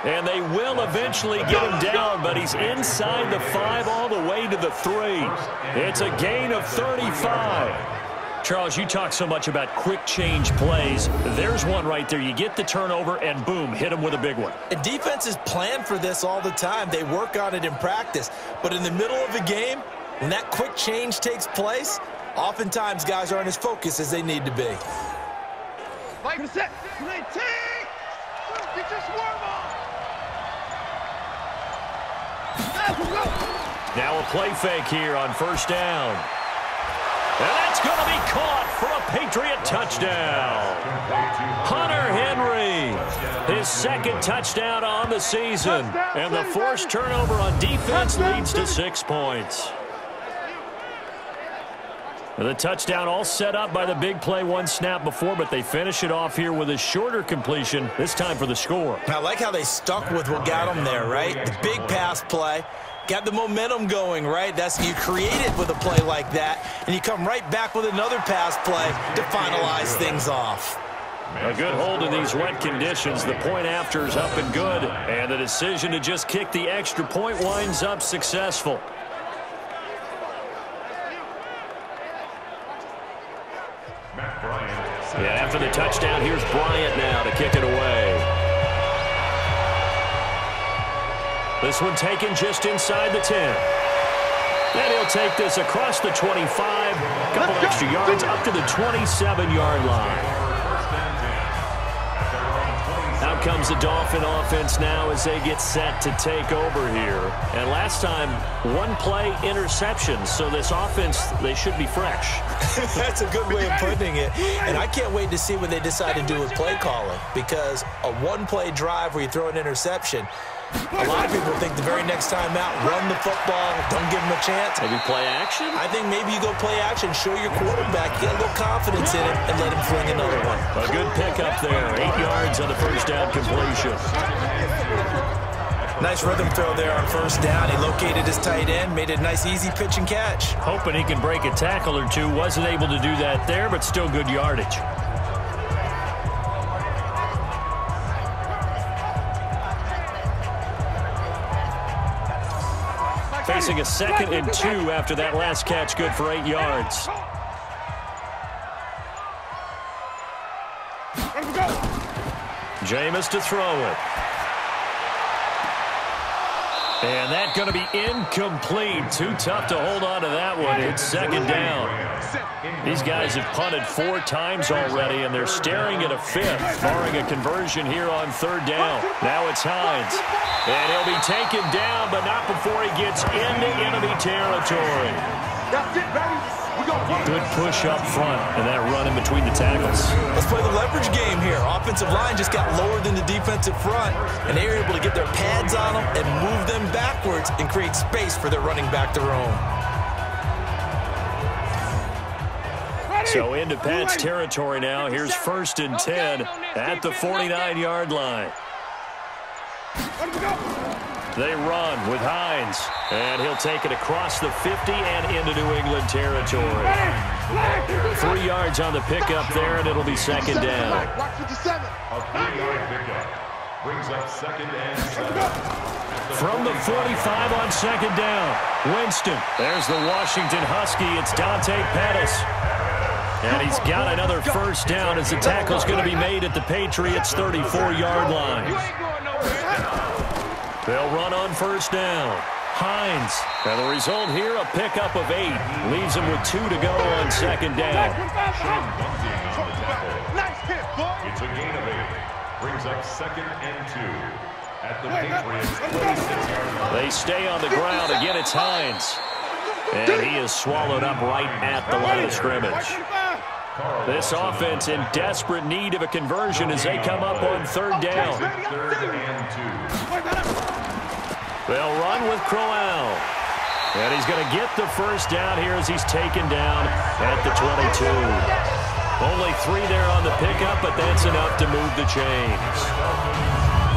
And they will eventually get him down, but he's inside the 5 all the way to the 3. It's a gain of 35. Charles, you talk so much about quick change plays. There's one right there. You get the turnover, and boom, hit him with a big one. And defenses plan for this all the time. They work on it in practice. But in the middle of a game, when that quick change takes place, Oftentimes, guys aren't as focused as they need to be. Like set. Get your swarm on. Now a play fake here on first down. And that's going to be caught for a Patriot touchdown. Hunter Henry, his second touchdown on the season. And the forced turnover on defense leads to 6 points. The touchdown all set up by the big play one snap before, but they finish it off here with a shorter completion, this time for the score. I like how they stuck with what got them there, right? The big pass play. Got the momentum going, right? You create it with a play like that, and you come right back with another pass play to finalize things off. A good hold in these wet conditions. The point after is up and good, and the decision to just kick the extra point winds up successful. Yeah, after the touchdown, here's Bryant now to kick it away. This one taken just inside the 10. And he'll take this across the 25. A couple extra yards up to the 27-yard line. Out comes the Dolphin offense now as they get set to take over here. And last time, one play interception. So this offense, they should be fresh. That's a good way of putting it. And I can't wait to see what they decide to do with play calling. Because a one-play drive where you throw an interception, a lot of people think the very next time out, run the football, don't give them a chance. Maybe play action? I think maybe you go play action, show your quarterback, get a little confidence in it, and let him fling another one. A good pickup there. 8 yards on the first down completion. Nice rhythm throw there on first down. He located his tight end, made a nice easy pitch and catch. Hoping he can break a tackle or two. Wasn't able to do that there, but still good yardage. Facing a 2nd and 2 after that last catch, good for 8 yards. Jameis to throw it. And that's going to be incomplete. Too tough to hold on to that one. It's 2nd down. These guys have punted 4 times already, and they're staring at a 5th, barring a conversion here on 3rd down. Now it's Hines. And he'll be taken down, but not before he gets into enemy territory. Good push up front, and that run in between the tackles. Let's play the leverage game here. Offensive line just got lower than the defensive front, and they were able to get their pads on them and move them backwards and create space for their running back to roam. So into Pat's territory now. Here's 1st and 10 at the 49-yard line. They run with Hines, and he'll take it across the 50 and into New England territory. 3 yards on the pickup there, and it'll be 2nd down. A 3-yard pickup brings up 2nd and 7. From the 45 on 2nd down, Winston. There's the Washington Husky. It's Dante Pettis. And he's got another first down as the tackle's going to be made at the Patriots' 34-yard line. They'll run on first down. Hines. And the result here, a pickup of 8. Leaves him with 2 to go on 2nd down. It's a gain of 8. Brings up 2nd and 2. At the Patriots' 26-yard line. They stay on the ground. Again, it's Hines. And he is swallowed up right at the line of scrimmage. This offense in desperate need of a conversion as they come up on 3rd down. 3rd and 2. They'll run with Crowell. And he's going to get the first down here as he's taken down at the 22. Only 3 there on the pickup, but that's enough to move the chains.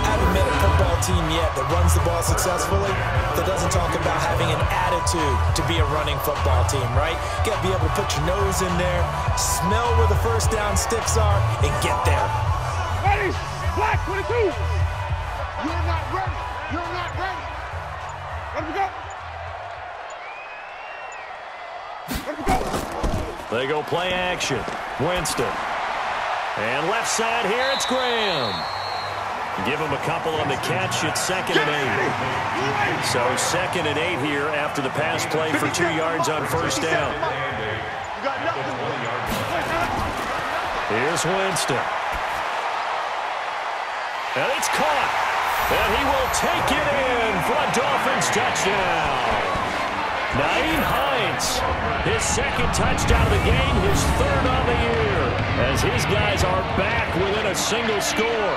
I haven't met a football team yet that runs the ball successfully that doesn't talk about having an attitude to be a running football team, right? You got to be able to put your nose in there, smell where the first down sticks are, and get there. Ready? Black 22. You're not ready. You're not ready. Let me go. Let me go. They go play action. Winston. And left side here, it's Graham. Give him a couple on the catch. It's 2nd and 8. So 2nd and 8 here after the pass play for 2 yards on first down. Here's Winston. And it's caught. And he will take it in for a Dolphins touchdown. Naeem Hines, his second touchdown of the game, his third on the year, as his guys are back within a single score.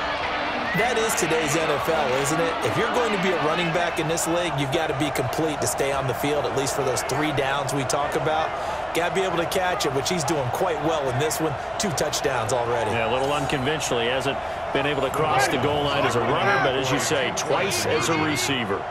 That is today's NFL, isn't it? If you're going to be a running back in this league, you've got to be complete to stay on the field, at least for those 3 downs we talk about. Got to be able to catch it, which he's doing quite well in this one. 2 touchdowns already. Yeah, a little unconventional. He hasn't been able to cross the goal line as a runner, but as you say, twice as a receiver.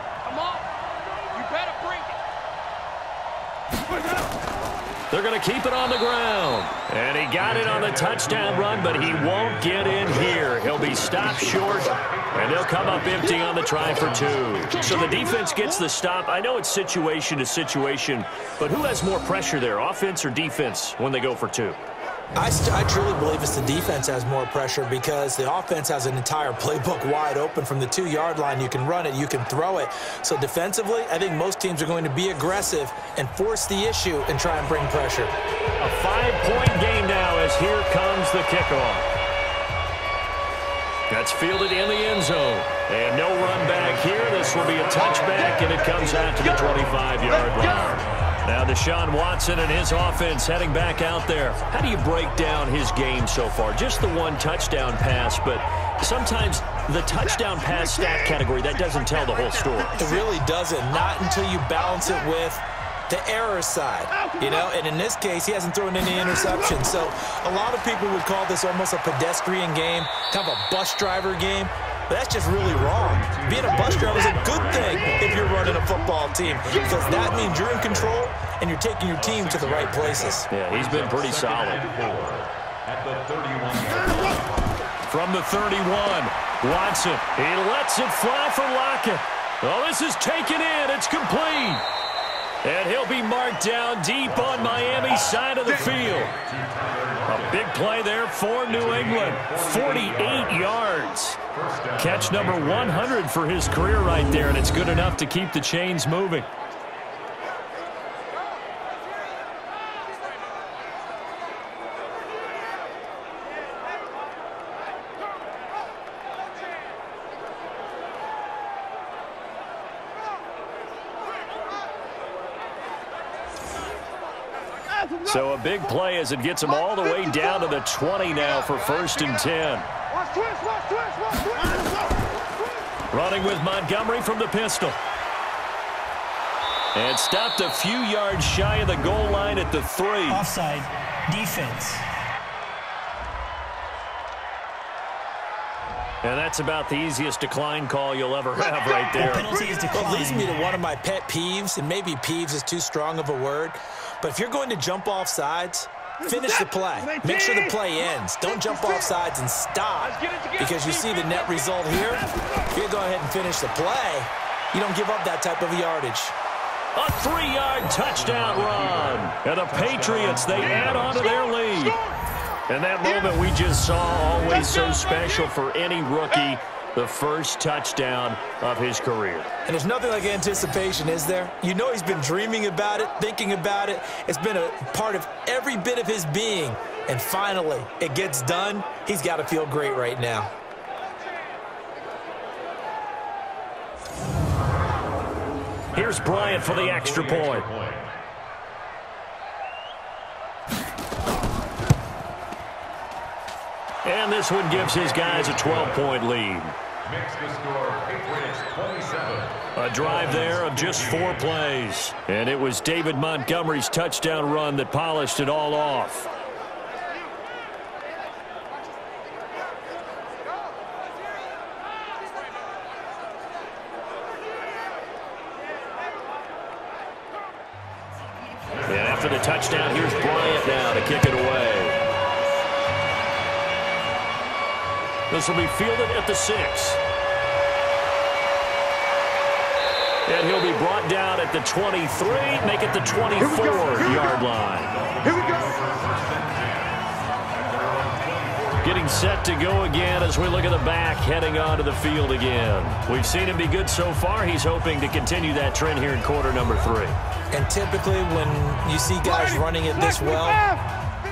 They're going to keep it on the ground. And he got it on the touchdown run, but he won't get in here. He'll be stopped short, and they'll come up empty on the try for 2. So the defense gets the stop. I know it's situation to situation, but who has more pressure there, offense or defense, when they go for 2? I truly believe it's the defense has more pressure because the offense has an entire playbook wide open from the 2-yard line. You can run it, you can throw it. So defensively, I think most teams are going to be aggressive and force the issue and try and bring pressure. A 5-point game now as here comes the kickoff. That's fielded in the end zone. And no run back here. This will be a touchback, and it comes out to the 25-yard line. Now Deshaun Watson and his offense heading back out there. How do you break down his game so far? Just the 1 touchdown pass, but sometimes the touchdown pass stat category, that doesn't tell the whole story. It really doesn't. Not until you balance it with the error side, you know, and in this case, he hasn't thrown any interceptions. So a lot of people would call this almost a pedestrian game, kind of a bus driver game. But that's just really wrong. Being a bus driver is a good thing if you're running a football team because that means you're in control and you're taking your team to the right places. Yeah, he's been pretty solid. At the 31. From the 31, Watson. He lets it fly for Lockett. Oh, this is taken in. It's complete. And he'll be marked down deep on Miami's side of the field. A big play there for New England. 48 yards. Catch number 100 for his career right there, and it's good enough to keep the chains moving. So a big play as it gets him all the way down to the 20 now for 1st and 10. Running with Montgomery from the pistol. And stopped a few yards shy of the goal line at the 3. Offside, defense. And that's about the easiest decline call you'll ever have right there. Penalty is declined. Well, it leads me to one of my pet peeves, and maybe peeves is too strong of a word, but if you're going to jump off sides, finish the play. Make sure the play ends. Don't jump off sides and stop because you see the net result here. If you go ahead and finish the play, you don't give up that type of yardage. A 3-yard touchdown run. And the Patriots, they add on to their lead. And that moment we just saw, always so special for any rookie, the first touchdown of his career. And there's nothing like anticipation, is there? You know he's been dreaming about it, thinking about it. It's been a part of every bit of his being. And finally, it gets done. He's got to feel great right now. Here's Bryant for the extra point. And this one gives his guys a 12-point lead. Makes the score Patriots 27. A drive there of just 4 plays. And it was David Montgomery's touchdown run that polished it all off. And after the touchdown, here's Bryant now to kick it away. This will be fielded at the 6. And he'll be brought down at the 23, make it the 24-yard line. Here we go. Getting set to go again as we look at the back heading onto the field again. We've seen him be good so far. He's hoping to continue that trend here in quarter number 3. And typically when you see guys running it this well,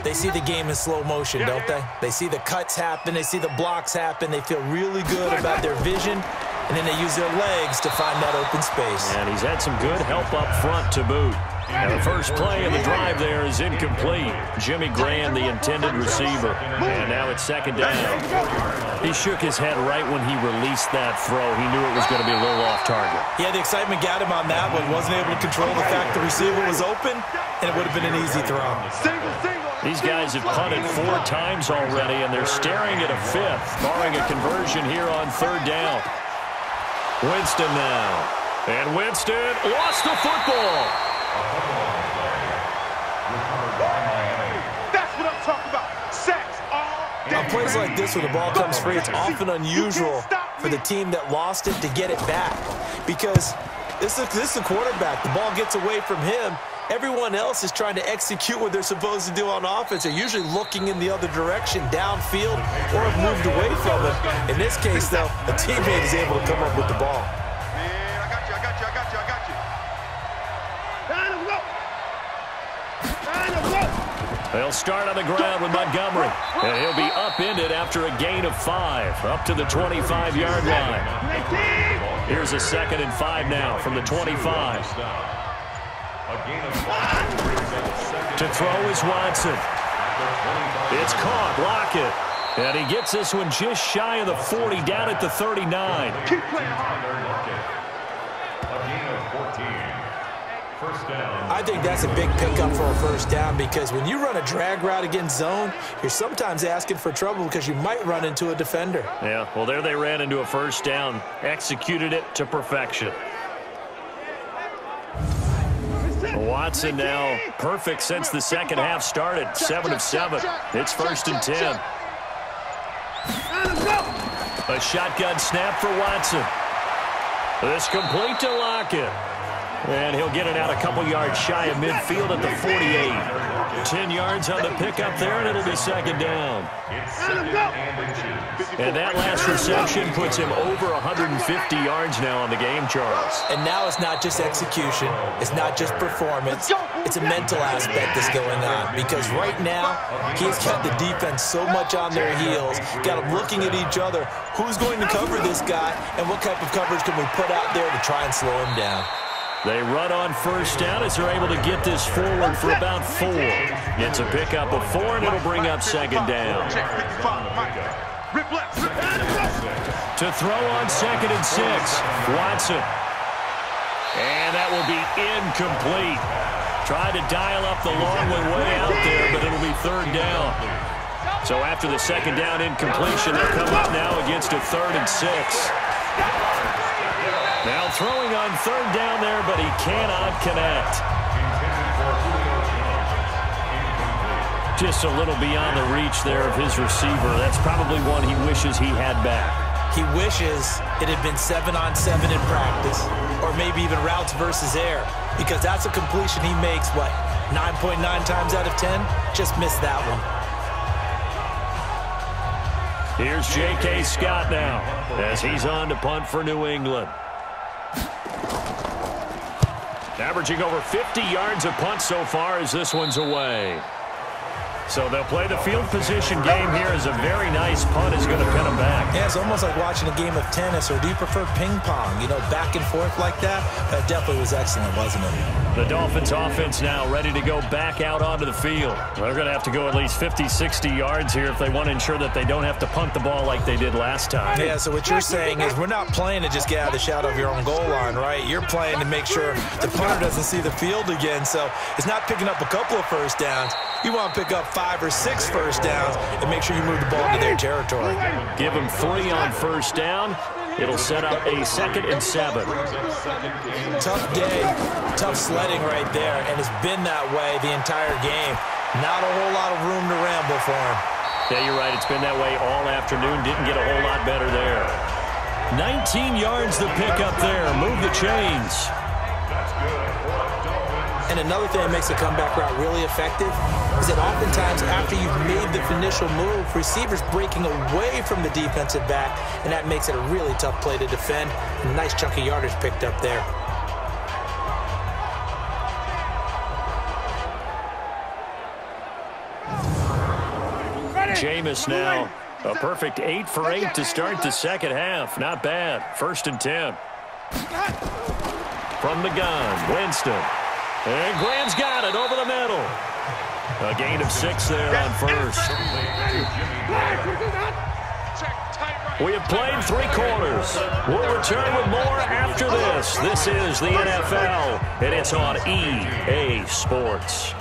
They see the game in slow motion, don't they? They see the cuts happen. They see the blocks happen. They feel really good about their vision, and then they use their legs to find that open space. And he's had some good help up front to boot. And the first play of the drive there is incomplete. Jimmy Graham, the intended receiver. And now it's second down. He shook his head right when he released that throw. He knew it was going to be a little off target. Yeah, the excitement got him on that one. Wasn't able to control the fact the receiver was open, and it would have been an easy throw. These guys have punted 4 times already, and they're staring at a 5th, barring a conversion here on third down. Winston now. And Winston lost the football. That's what I'm talking about. Sacks all day. On plays like this, when the ball comes free, it's often unusual for the team that lost it to get it back. Because this is the quarterback. The ball gets away from him. Everyone else is trying to execute what they're supposed to do on offense. They're usually looking in the other direction, downfield, or have moved away from it. In this case, though, a teammate is able to come up with the ball. I got you. They'll start on the ground with Montgomery. And he'll be upended after a gain of 5, up to the 25-yard line. Here's a 2nd and 5 now from the 25. To throw is Watson. It's caught. Lockett. And he gets this one just shy of the 40, down at the 39. Keep playing hard. I think that's a big pickup for a first down, because when you run a drag route against zone, you're sometimes asking for trouble because you might run into a defender. Yeah, well, there they ran into a first down, executed it to perfection. Watson now perfect since the second half started. 7 of 7. It's 1st and 10. A shotgun snap for Watson. This complete to Lockett. And he'll get it out a couple yards shy of midfield at the 48. 10 yards on the pickup there, and it'll be second down. And that last reception puts him over 150 yards now on the game, Charles. And now it's not just execution. It's not just performance. It's a mental aspect that's going on, because right now he's got the defense so much on their heels, got them looking at each other. Who's going to cover this guy, and what type of coverage can we put out there to try and slow him down? They run on first down as they're able to get this forward for about 4. Gets a pickup of 4, and it'll bring up second down. To throw on 2nd and 6, Watson. And that will be incomplete. Tried to dial up the long one way out there, but it'll be 3rd down. So after the second down incompletion, they'll come up now against a 3rd and 6. Now throwing on 3rd down there, but he cannot connect. Just a little beyond the reach there of his receiver. That's probably one he wishes he had back. He wishes it had been 7-on-7 in practice, or maybe even routes versus air, because that's a completion he makes, 9.9 times out of 10? Just missed that one. Here's J.K. Scott now, as he's on to punt for New England. Averaging over 50 yards a punt so far as this one's away. So they'll play the field position game here as a very nice punt is going to pin them back. Yeah, it's almost like watching a game of tennis, or do you prefer ping pong? You know, back and forth like that? That definitely was excellent, wasn't it? The Dolphins offense now ready to go back out onto the field. They're going to have to go at least 50, 60 yards here if they want to ensure that they don't have to punt the ball like they did last time. Yeah, so what you're saying is we're not playing to just get out of the shadow of your own goal line, right? You're playing to make sure the punter doesn't see the field again. So it's not picking up a couple of first downs. You want to pick up 5 or 6 first downs and make sure you move the ball into their territory. Give them 3 on first down. It'll set up a 2nd and 7. Tough day, tough sledding right there, and it's been that way the entire game. Not a whole lot of room to ramble for him. Yeah, you're right. It's been that way all afternoon. Didn't get a whole lot better there. 19 yards the pickup there. Move the chains. And another thing that makes a comeback route really effective is that oftentimes after you've made the initial move, receivers breaking away from the defensive back, and that makes it a really tough play to defend. A nice chunk of yardage picked up there. Jameis now. A perfect 8 for 8 to start the second half. Not bad. 1st and 10. From the gun, Winston. And Graham's got it over the middle. A gain of 6 there on first. We have played 3 quarters. We'll return with more after this. This is the NFL, and it's on EA Sports.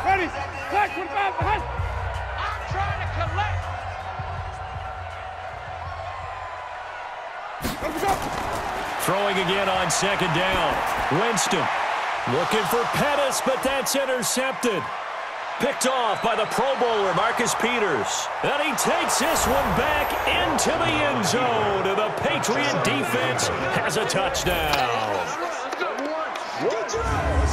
Ready? Flag 25 behind. I'm trying to collect. Throwing again on 2nd down. Winston looking for Pettis, but that's intercepted. Picked off by the Pro Bowler, Marcus Peters. And he takes this one back into the end zone. And the Patriot defense has a touchdown.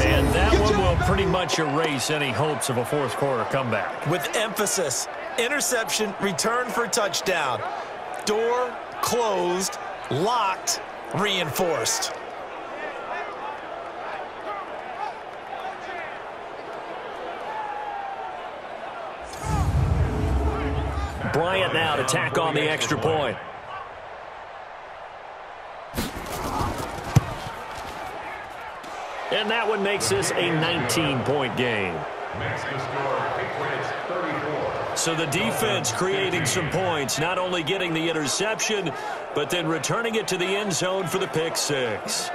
And that one will pretty much erase any hopes of a 4th quarter comeback. With emphasis, interception, return for touchdown. Door closed, locked, reinforced. Bryant now to tack on the extra point. And that one makes this a 19-point game. So the defense creating some points, not only getting the interception, but then returning it to the end zone for the pick 6.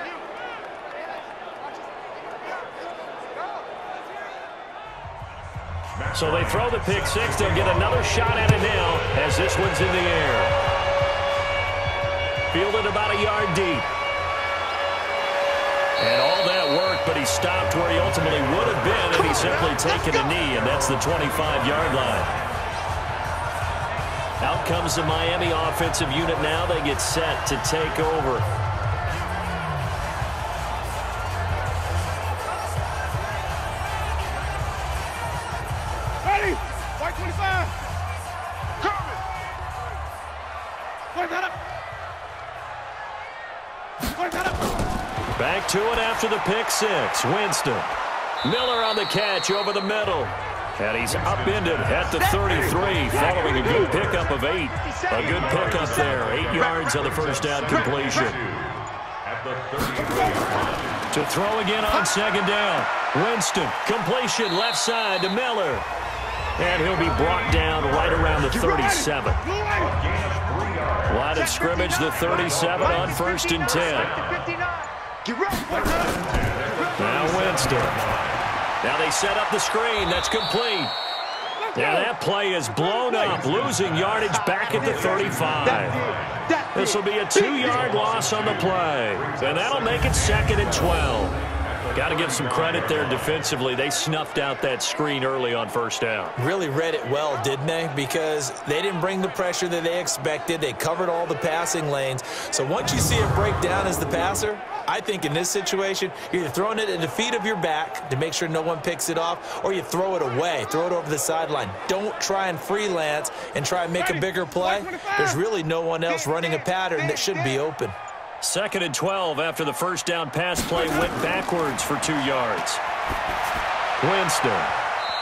So they throw the pick 6. They'll get another shot at it now as this one's in the air. Fielded about a yard deep. And all that work, but he stopped where he ultimately would have been, and he's simply taken a knee, and that's the 25-yard line. Out comes the Miami offensive unit now. They get set to take over. Ready? White 25. Coming. Point that up. Point that up. Back to it after the pick 6. Winston. Miller on the catch over the middle. And he's upended at the 33 following a good pickup of 8. A good pickup there. 8 yards on the first down completion. To throw again on 2nd down. Winston. Completion left side to Miller. And he'll be brought down right around the 37. Line of scrimmage, the 37 on 1st and 10. Now Winston. Now they set up the screen. That's complete. Yeah, that play is blown up, losing yardage back at the 35. This will be a 2-yard loss on the play. And that'll make it 2nd and 12. Got to give some credit there defensively. They snuffed out that screen early on 1st down. Really read it well, didn't they? Because they didn't bring the pressure that they expected. They covered all the passing lanes. So once you see it break down as the passer, I think in this situation, you're either throwing it at the feet of your back to make sure no one picks it off, or you throw it away, throw it over the sideline. Don't try and freelance and try and make a bigger play. There's really no one else running a pattern that should be open. 2nd and 12 after the first down pass play went backwards for 2 yards. Winston.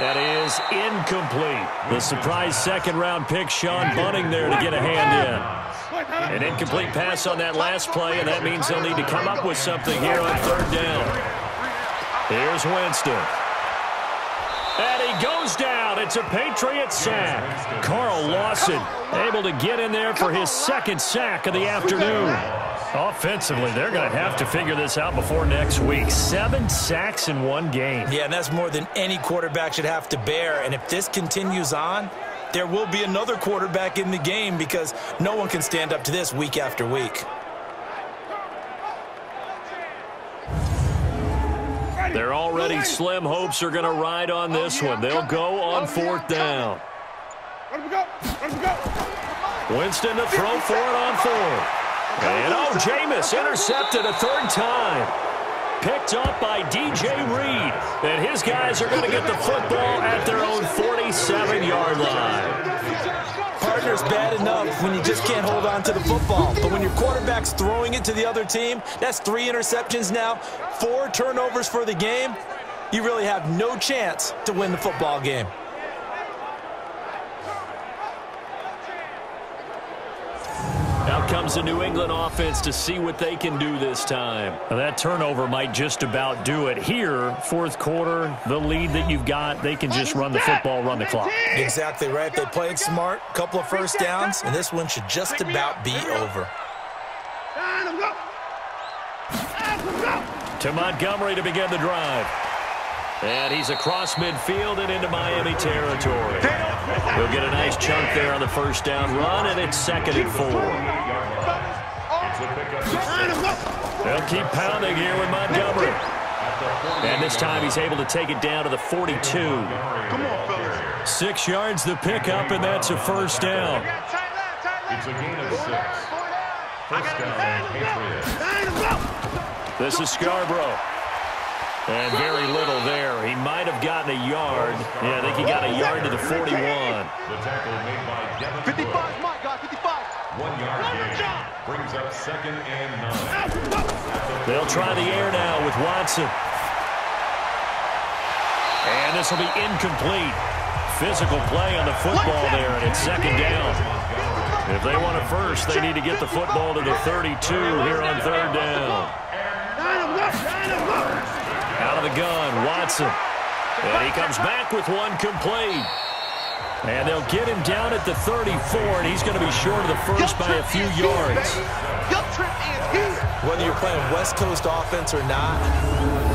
That is incomplete. The surprise 2nd-round pick, Sean Bunting there to get a hand in. An incomplete pass on that last play, and that means they'll need to come up with something here on 3rd down. Here's Winston. And he goes down. It's a Patriot sack. Carl Lawson able to get in there for his 2nd sack of the afternoon. Offensively, they're going to have to figure this out before next week. 7 sacks in 1 game. Yeah, and that's more than any quarterback should have to bear. And if this continues on, there will be another quarterback in the game because no one can stand up to this week after week. They're already slim hopes are going to ride on this one. They'll go on 4th down. Winston to throw for it on 4th. And Jameis intercepted a 3rd time. Picked up by DJ Reed. And his guys are going to get the football at their own 47-yard line. Partner's bad enough when you just can't hold on to the football. But when your quarterback's throwing it to the other team, that's 3 interceptions now, 4 turnovers for the game. You really have no chance to win the football game. comes the New England offense to see what they can do this time. Now, that turnover might just about do it. Here, fourth quarter, the lead that you've got, they can just run the football, run the clock. Exactly right. They played smart, couple of first downs, and this one should just about be over. To Montgomery to begin the drive. And he's across midfield and into Miami territory. He'll get a nice chunk there on the first down run, and it's 2nd and 4. They'll keep pounding here with Montgomery. And this time he's able to take it down to the 42. 6 yards the pickup, and that's a first down. It's a gain of 6. First down, Patriots. This is Scarborough. And very little there. He might have gotten a yard. Yeah, I think he got a yard to the 41. The tackle made by Devin 55, my God, 55. 1 yard gain. Brings up 2nd and 9. They'll try the air now with Watson. And this will be incomplete. Physical play on the football there, and it's 2nd down. If they want it first, they need to get the football to the 32 here on 3rd down. Out of the gun, Watson. And he comes back with one complete. And they'll get him down at the 34, and he's going to be short of the first by a few yards. Whether you're playing West Coast offense or not,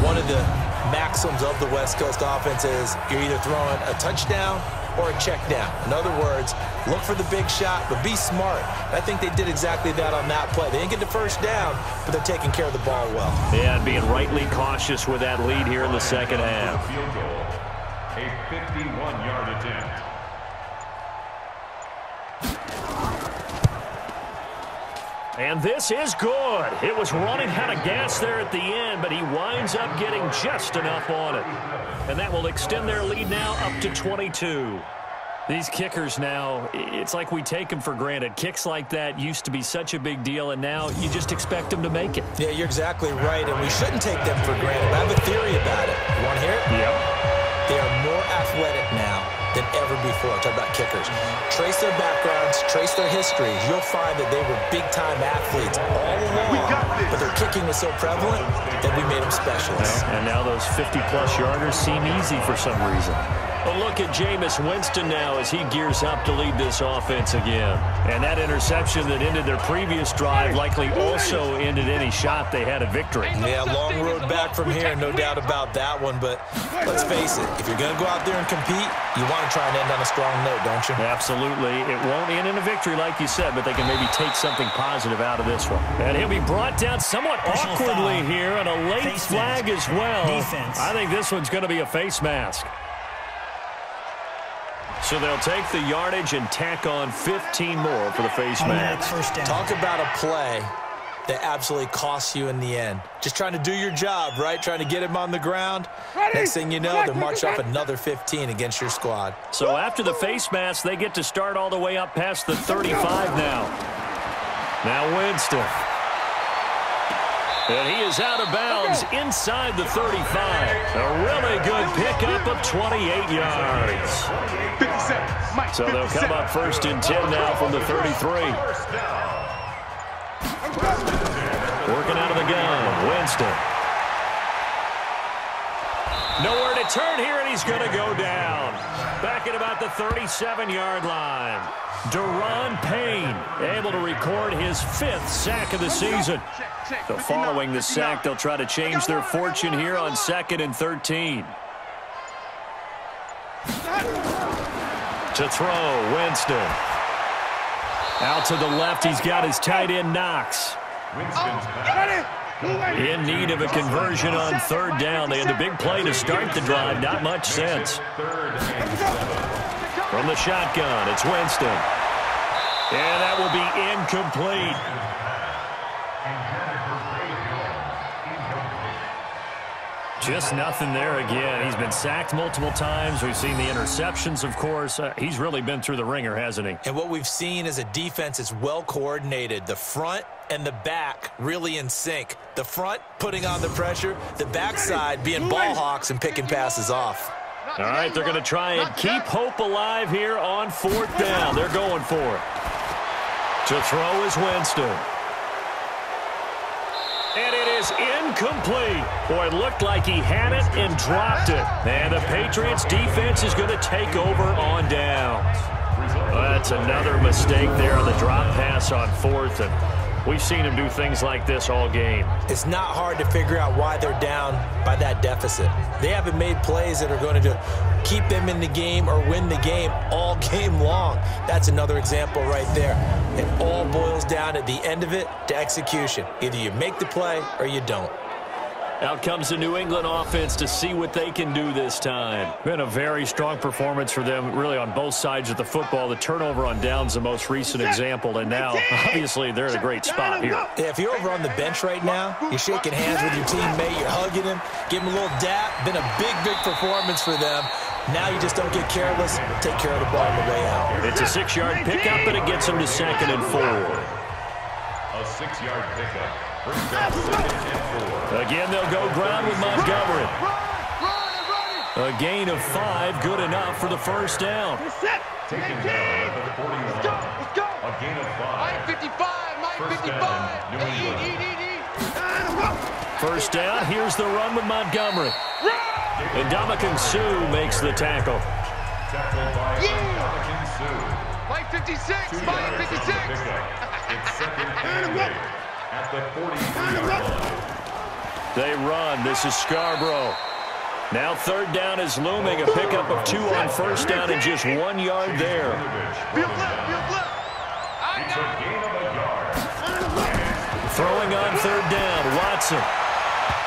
one of the maxims of the West Coast offense is you're either throwing a touchdown or a check down. In other words, look for the big shot, but be smart. I think they did exactly that on that play. They didn't get the first down, but they're taking care of the ball well. Yeah, and being rightly cautious with that lead here in the second half. Field goal. A 51-yard attempt. And this is good. It was running out of gas there at the end, but he winds up getting just enough on it. And that will extend their lead now up to 22. These kickers now, it's like we take them for granted. Kicks like that used to be such a big deal, and now you just expect them to make it. Yeah, you're exactly right, and we shouldn't take them for granted. But I have a theory about it. You want to hear it? Yep. They are more athletic now than ever before. Talk about kickers. Trace their backgrounds, trace their histories. You'll find that they were big-time athletes all along, but their kicking was so prevalent that we made them specialists. And now those 50-plus yarders seem easy for some reason. But look at Jameis Winston now as he gears up to lead this offense again. And that interception that ended their previous drive likely also ended any shot they had at victory. Yeah, long road back from here, no doubt about that one. But let's face it, if you're going to go out there and compete, you want to try and end on a strong note, don't you? Absolutely. It won't end in a victory like you said, but they can maybe take something positive out of this one. And he'll be brought down somewhat awkwardly here, and a late flag as well. Defense. I think this one's going to be a face mask. So they'll take the yardage and tack on 15 more for the face mask. Talk about a play that absolutely costs you in the end. Just trying to do your job, right? Trying to get him on the ground. Next thing you know, they'll march off another 15 against your squad. So after the face mask, they get to start all the way up past the 35 now. Now Winston. And he is out of bounds inside the 35. A really good pickup of 28 yards. So they'll come up 1st and 10 now from the 33. Working out of the gun, Winston. Nowhere to turn here, and he's going to go down. Back at about the 37-yard line. Deron Payne able to record his 5th sack of the season. So following the sack, they'll try to change their fortune here on 2nd and 13. To throw, Winston. Out to the left, he's got his tight end, Knox. In need of a conversion on 3rd down. They had the big play to start the drive. Not much sense. From the shotgun, it's Winston. And that will be incomplete. Just nothing there again. He's been sacked multiple times. We've seen the interceptions, of course. He's really been through the ringer, hasn't he? And what we've seen is a defense is well coordinated. The front and the back really in sync. The front putting on the pressure, the backside being ball hawks and picking passes off. All right, they're going to try and keep hope alive here on 4th down. They're going for it. To throw is Winston. And it is incomplete. Boy, it looked like he had it and dropped it. And the Patriots defense is going to take over on downs. That's another mistake there on the drop pass on 4th. And we've seen him do things like this all game. It's not hard to figure out why they're down by that deficit. They haven't made plays that are going to keep them in the game or win the game all game long. That's another example right there. It all boils down at the end of it to execution. Either you make the play or you don't. Out comes the New England offense to see what they can do this time. Been a very strong performance for them, really, on both sides of the football. The turnover on downs, the most recent example, and now, obviously, they're in a great spot here. Yeah, if you're over on the bench right now, you're shaking hands with your teammate, you're hugging him, give him a little dap. Been a big, big performance for them. Now you just don't get careless, take care of the ball on the way out. It's a 6-yard pickup, and it gets them to 2nd and 4. A 6-yard pickup. First down, 2nd and 4. Again, they'll go ground with Montgomery. A gain of 5, good enough for the first down. Taken down at the 41. A gain of 5. 55, First down, New England. First down, here's the run with Montgomery. And Ndamukong Suh makes the tackle. Tackled by Ndamukong Suh. Mike 56, 2 Mike yards 56. on the pickup. It's 2nd and 8 at the 43-yard line. They run. This is Scarborough. Now 3rd down is looming. A pickup of 2 on first down and just 1 yard there. Field flip. It's a gain of a yard. Throwing on 3rd down, Watson.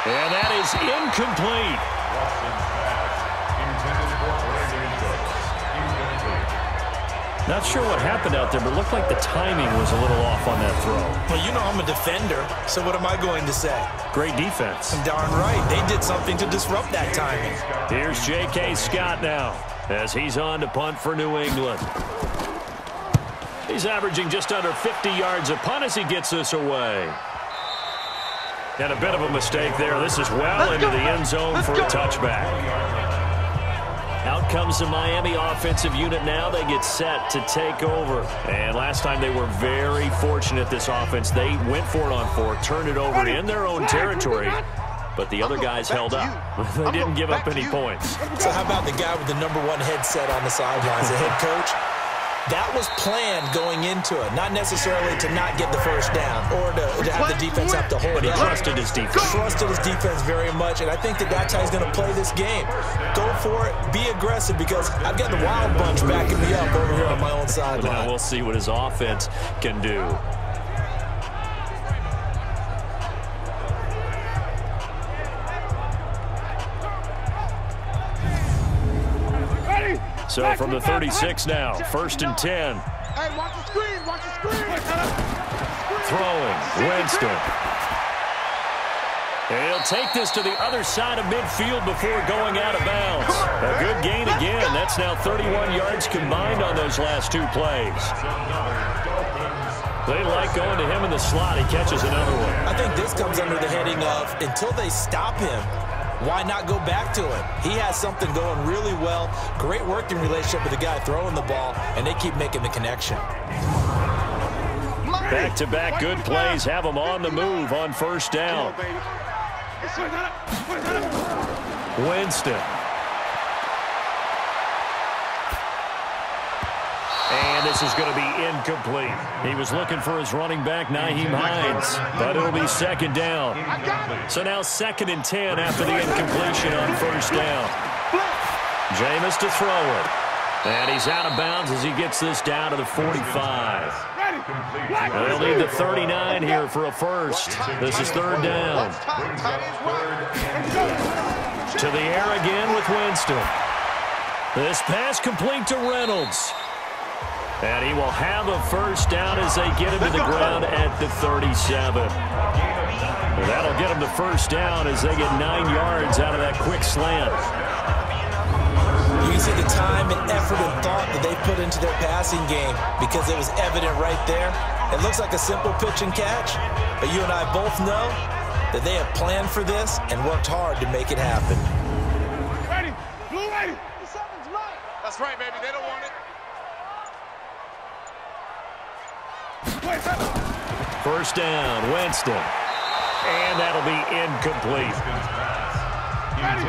And that is incomplete. Watson's pass intended for Brandon Cooks. Incomplete. Not sure what happened out there, but it looked like the timing was a little off on that throw. Well, you know I'm a defender, so what am I going to say? Great defense. Darn right. They did something to disrupt that timing. Here's J.K. Scott now as he's on to punt for New England. He's averaging just under 50 yards a punt as he gets this away. And a bit of a mistake there. This is well into the end zone for a touchback. Out comes the Miami offensive unit now. They get set to take over. And last time they were very fortunate, this offense. They went for it on 4th, turned it over in their own territory. But the other guys held up. They didn't give up any points. So how about the guy with the #1 headset on the sidelines, the head coach? That was planned going into it, not necessarily to not get the first down or to have the defense have to hold But he up. trusted his defense. Trusted his defense very much, and I think that's how he's going to play this game. Go for it, be aggressive, because I've got the Wild Bunch backing me up over here on my own sideline. Now we'll see what his offense can do. So from the 36 now, 1st and 10. Hey, watch the screen, watch the screen. Throwing, Winston. And he'll take this to the other side of midfield before going out of bounds. A good gain again. That's now 31 yards combined on those last 2 plays. They like going to him in the slot. He catches another one. I think this comes under the heading of, until they stop him, why not go back to him? He has something going really well. Great working relationship with the guy throwing the ball, and they keep making the connection. Back-to-back good plays have them on the move on first down. Winston. And this is going to be incomplete. He was looking for his running back, Nyheim Hines, but it'll be 2nd down. So now 2nd and 10 after the incompletion on first down. Jameis to throw it. And he's out of bounds as he gets this down to the 45. They'll need the 39 here for a first. This is 3rd down. To the air again with Winston. This pass complete to Reynolds. And he will have a first down as they get him to the ground at the 37. That'll get him the first down as they get 9 yards out of that quick slant. You can see the time and effort and thought that they put into their passing game because it was evident right there. It looks like a simple pitch and catch, but you and I both know that they have planned for this and worked hard to make it happen. Ready, blue ready. Something's right. That's right, baby. They don't want it. First down, Winston. And that'll be incomplete.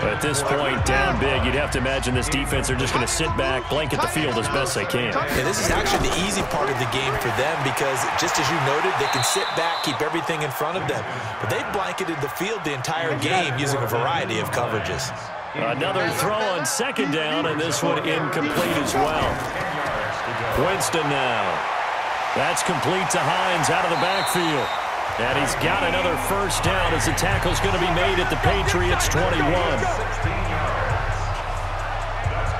At this point, down big, you'd have to imagine this defense are just going to sit back, blanket the field as best they can. Yeah, this is actually the easy part of the game for them because, just as you noted, they can sit back, keep everything in front of them. But they've blanketed the field the entire game using a variety of coverages. Another throw on second down, and this one incomplete as well. Winston now. That's complete to Hines out of the backfield. And he's got another first down as the tackle's going to be made at the Patriots' 21.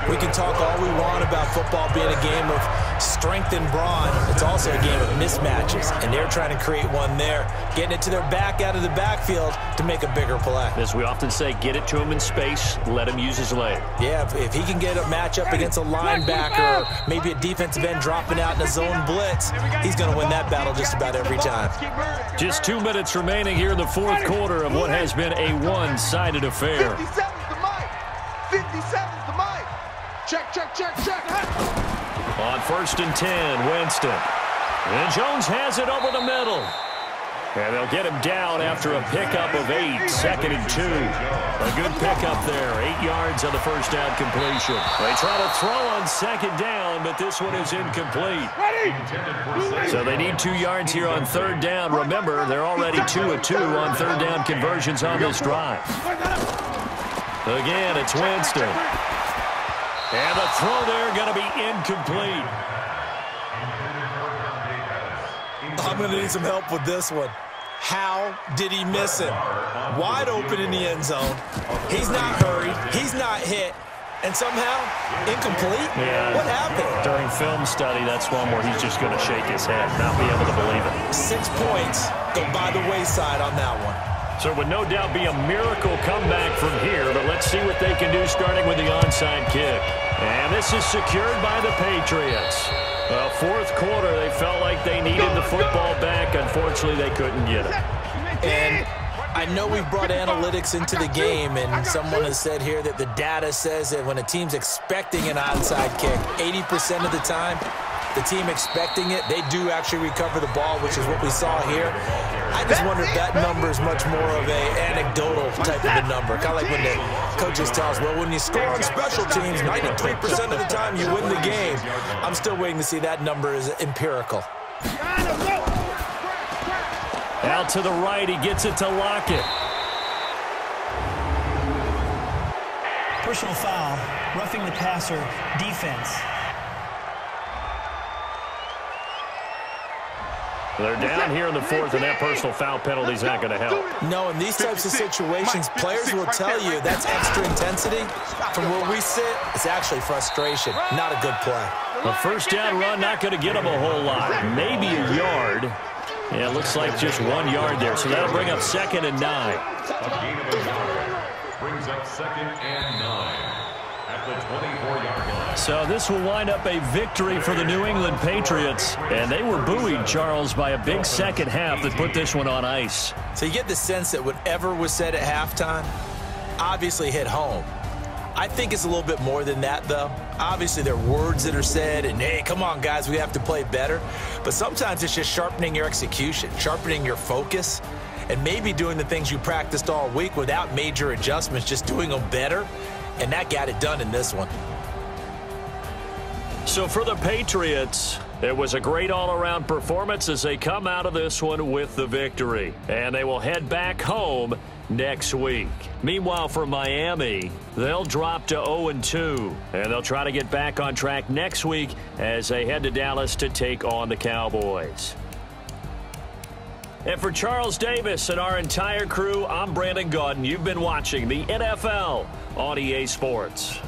We can talk all we want about football being a game of strength and brawn. It's also a game of mismatches, and they're trying to create one there, getting it to their back out of the backfield to make a bigger play. As we often say, get it to him in space, let him use his leg. Yeah, if he can get a matchup against a linebacker or maybe a defensive end dropping out in a zone blitz, he's going to win that battle just about every time. Just 2 minutes remaining here in the fourth quarter of what has been a one-sided affair. 57's the mic. 57's the mic. Check, check, check, check. On 1st and 10, Winston. And Jones has it over the middle. And they'll get him down after a pickup of 8, 2nd and 2. A good pickup there, 8 yards on the first down completion. They try to throw on second down, but this one is incomplete. So they need 2 yards here on third down. Remember, they're already 2 of 2 on third down conversions on this drive. Again, it's Winston. And the throw there going to be incomplete. I'm going to need some help with this one. How did he miss him? Wide open in the end zone. He's not hurried. He's not hit. And somehow, incomplete? Yeah. What happened? During film study, that's one where he's just going to shake his head, not be able to believe it. 6 points go by the wayside on that one. So it would no doubt be a miracle comeback from here, but let's see what they can do starting with the onside kick. And this is secured by the Patriots. Fourth quarter, they felt like they needed the football back. Unfortunately, they couldn't get it. And I know we've brought analytics into the game, and someone has said here that the data says that when a team's expecting an onside kick, 80% of the time, the team expecting it, they do actually recover the ball, which is what we saw here. I just wonder if that number is much more of a anecdotal type of a number. Kind of like when the coaches tell us, well, when you score on special teams, 93% of the time you win the game. I'm still waiting to see that number is empirical. Out to the right, he gets it to Lockett. Personal foul, roughing the passer, defense. They're down here in the fourth, and that personal foul penalty is not going to help. No, in these types of situations, players will tell you that's extra intensity. From where we sit, it's actually frustration, not a good play. A first down run, not going to get them a whole lot. Maybe a yard. Yeah, it looks like just 1 yard there, so that'll bring up 2nd and 9. A gain of a yard brings up 2nd and 9 at the 24-yard line. So this will wind up a victory for the New England Patriots. And they were buoyed, Charles, by a big second half that put this one on ice. So you get the sense that whatever was said at halftime obviously hit home. I think it's a little bit more than that, though. Obviously, there are words that are said, and, hey, come on, guys, we have to play better. But sometimes it's just sharpening your execution, sharpening your focus, and maybe doing the things you practiced all week without major adjustments, just doing them better. And that got it done in this one. So for the Patriots, it was a great all-around performance as they come out of this one with the victory. And they will head back home next week. Meanwhile, for Miami, they'll drop to 0-2. And they'll try to get back on track next week as they head to Dallas to take on the Cowboys. And for Charles Davis and our entire crew, I'm Brandon Gaudin. You've been watching the NFL on EA Sports.